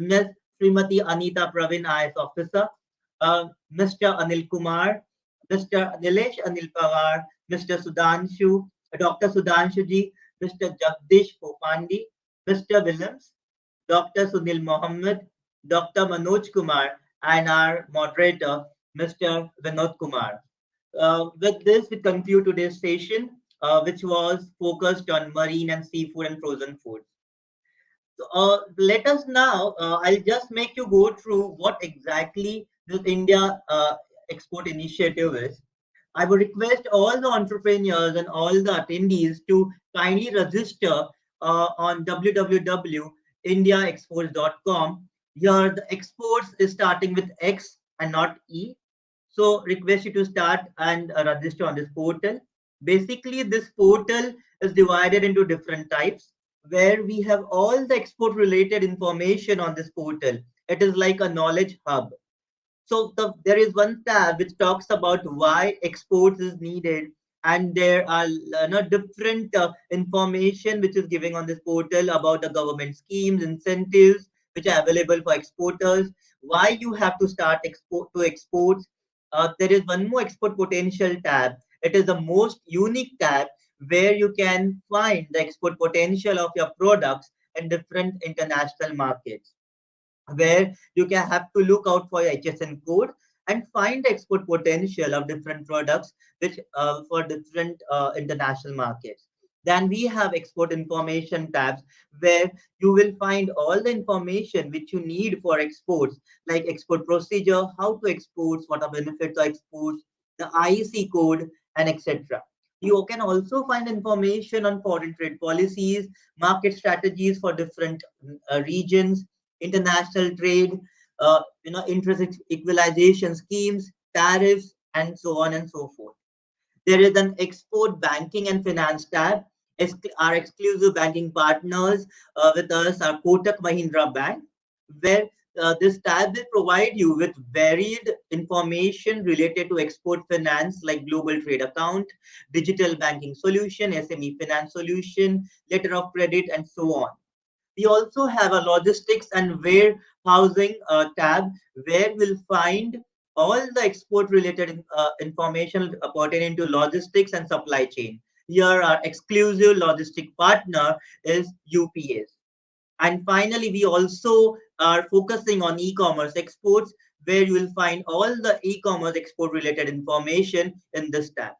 Ms. Srimati Anita Pravin, IS officer, Mr. Anil Kumar, Mr. Nilesh Anil Pawar, Mr. Sudhanshu, Dr. Sudhanshu ji, Mr. Jagdish Popandi, Mr. Williams, Dr. Sunil Mohammed, Dr. Manoj Kumar, and our moderator, Mr. Vinod Kumar. With this, we conclude today's session, which was focused on marine and seafood and frozen foods. So, let us now, I'll just make you go through what exactly this India Export Initiative is. I would request all the entrepreneurs and all the attendees to kindly register on www.indiaexports.com. Here, the exports is starting with X and not E. So, request you to start and register on this portal. Basically, this portal is divided into different types where we have all the export related information on this portal. It is like a knowledge hub. So there is one tab which talks about why exports is needed, and there are different information which is giving on this portal about the government schemes, incentives which are available for exporters, why you have to start exports. There is one more export potential tab. It is the most unique tab where you can find the export potential of your products in different international markets, where you can have to look out for your HSN code and find the export potential of different products which for different international markets. Then we have export information tabs where you will find all the information which you need for exports, like export procedure, how to export, what are benefits of exports, the IEC code, and etc. You can also find information on foreign trade policies, market strategies for different regions, international trade, interest equalization schemes, tariffs, and so on and so forth. There is an export banking and finance tab. Our exclusive banking partners with us are Kotak Mahindra Bank, where this tab will provide you with varied information related to export finance like global trade account, digital banking solution, SME finance solution, letter of credit, and so on. We also have a logistics and warehousing tab where we'll find all the export related information pertaining to logistics and supply chain. Here our exclusive logistic partner is UPS. And finally, we also are focusing on e-commerce exports, where you will find all the e-commerce export related information in this tab.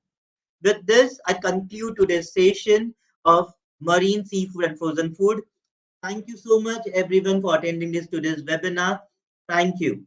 With this, I conclude today's session of marine, seafood, and frozen food. Thank you so much, everyone, for attending today's webinar. Thank you.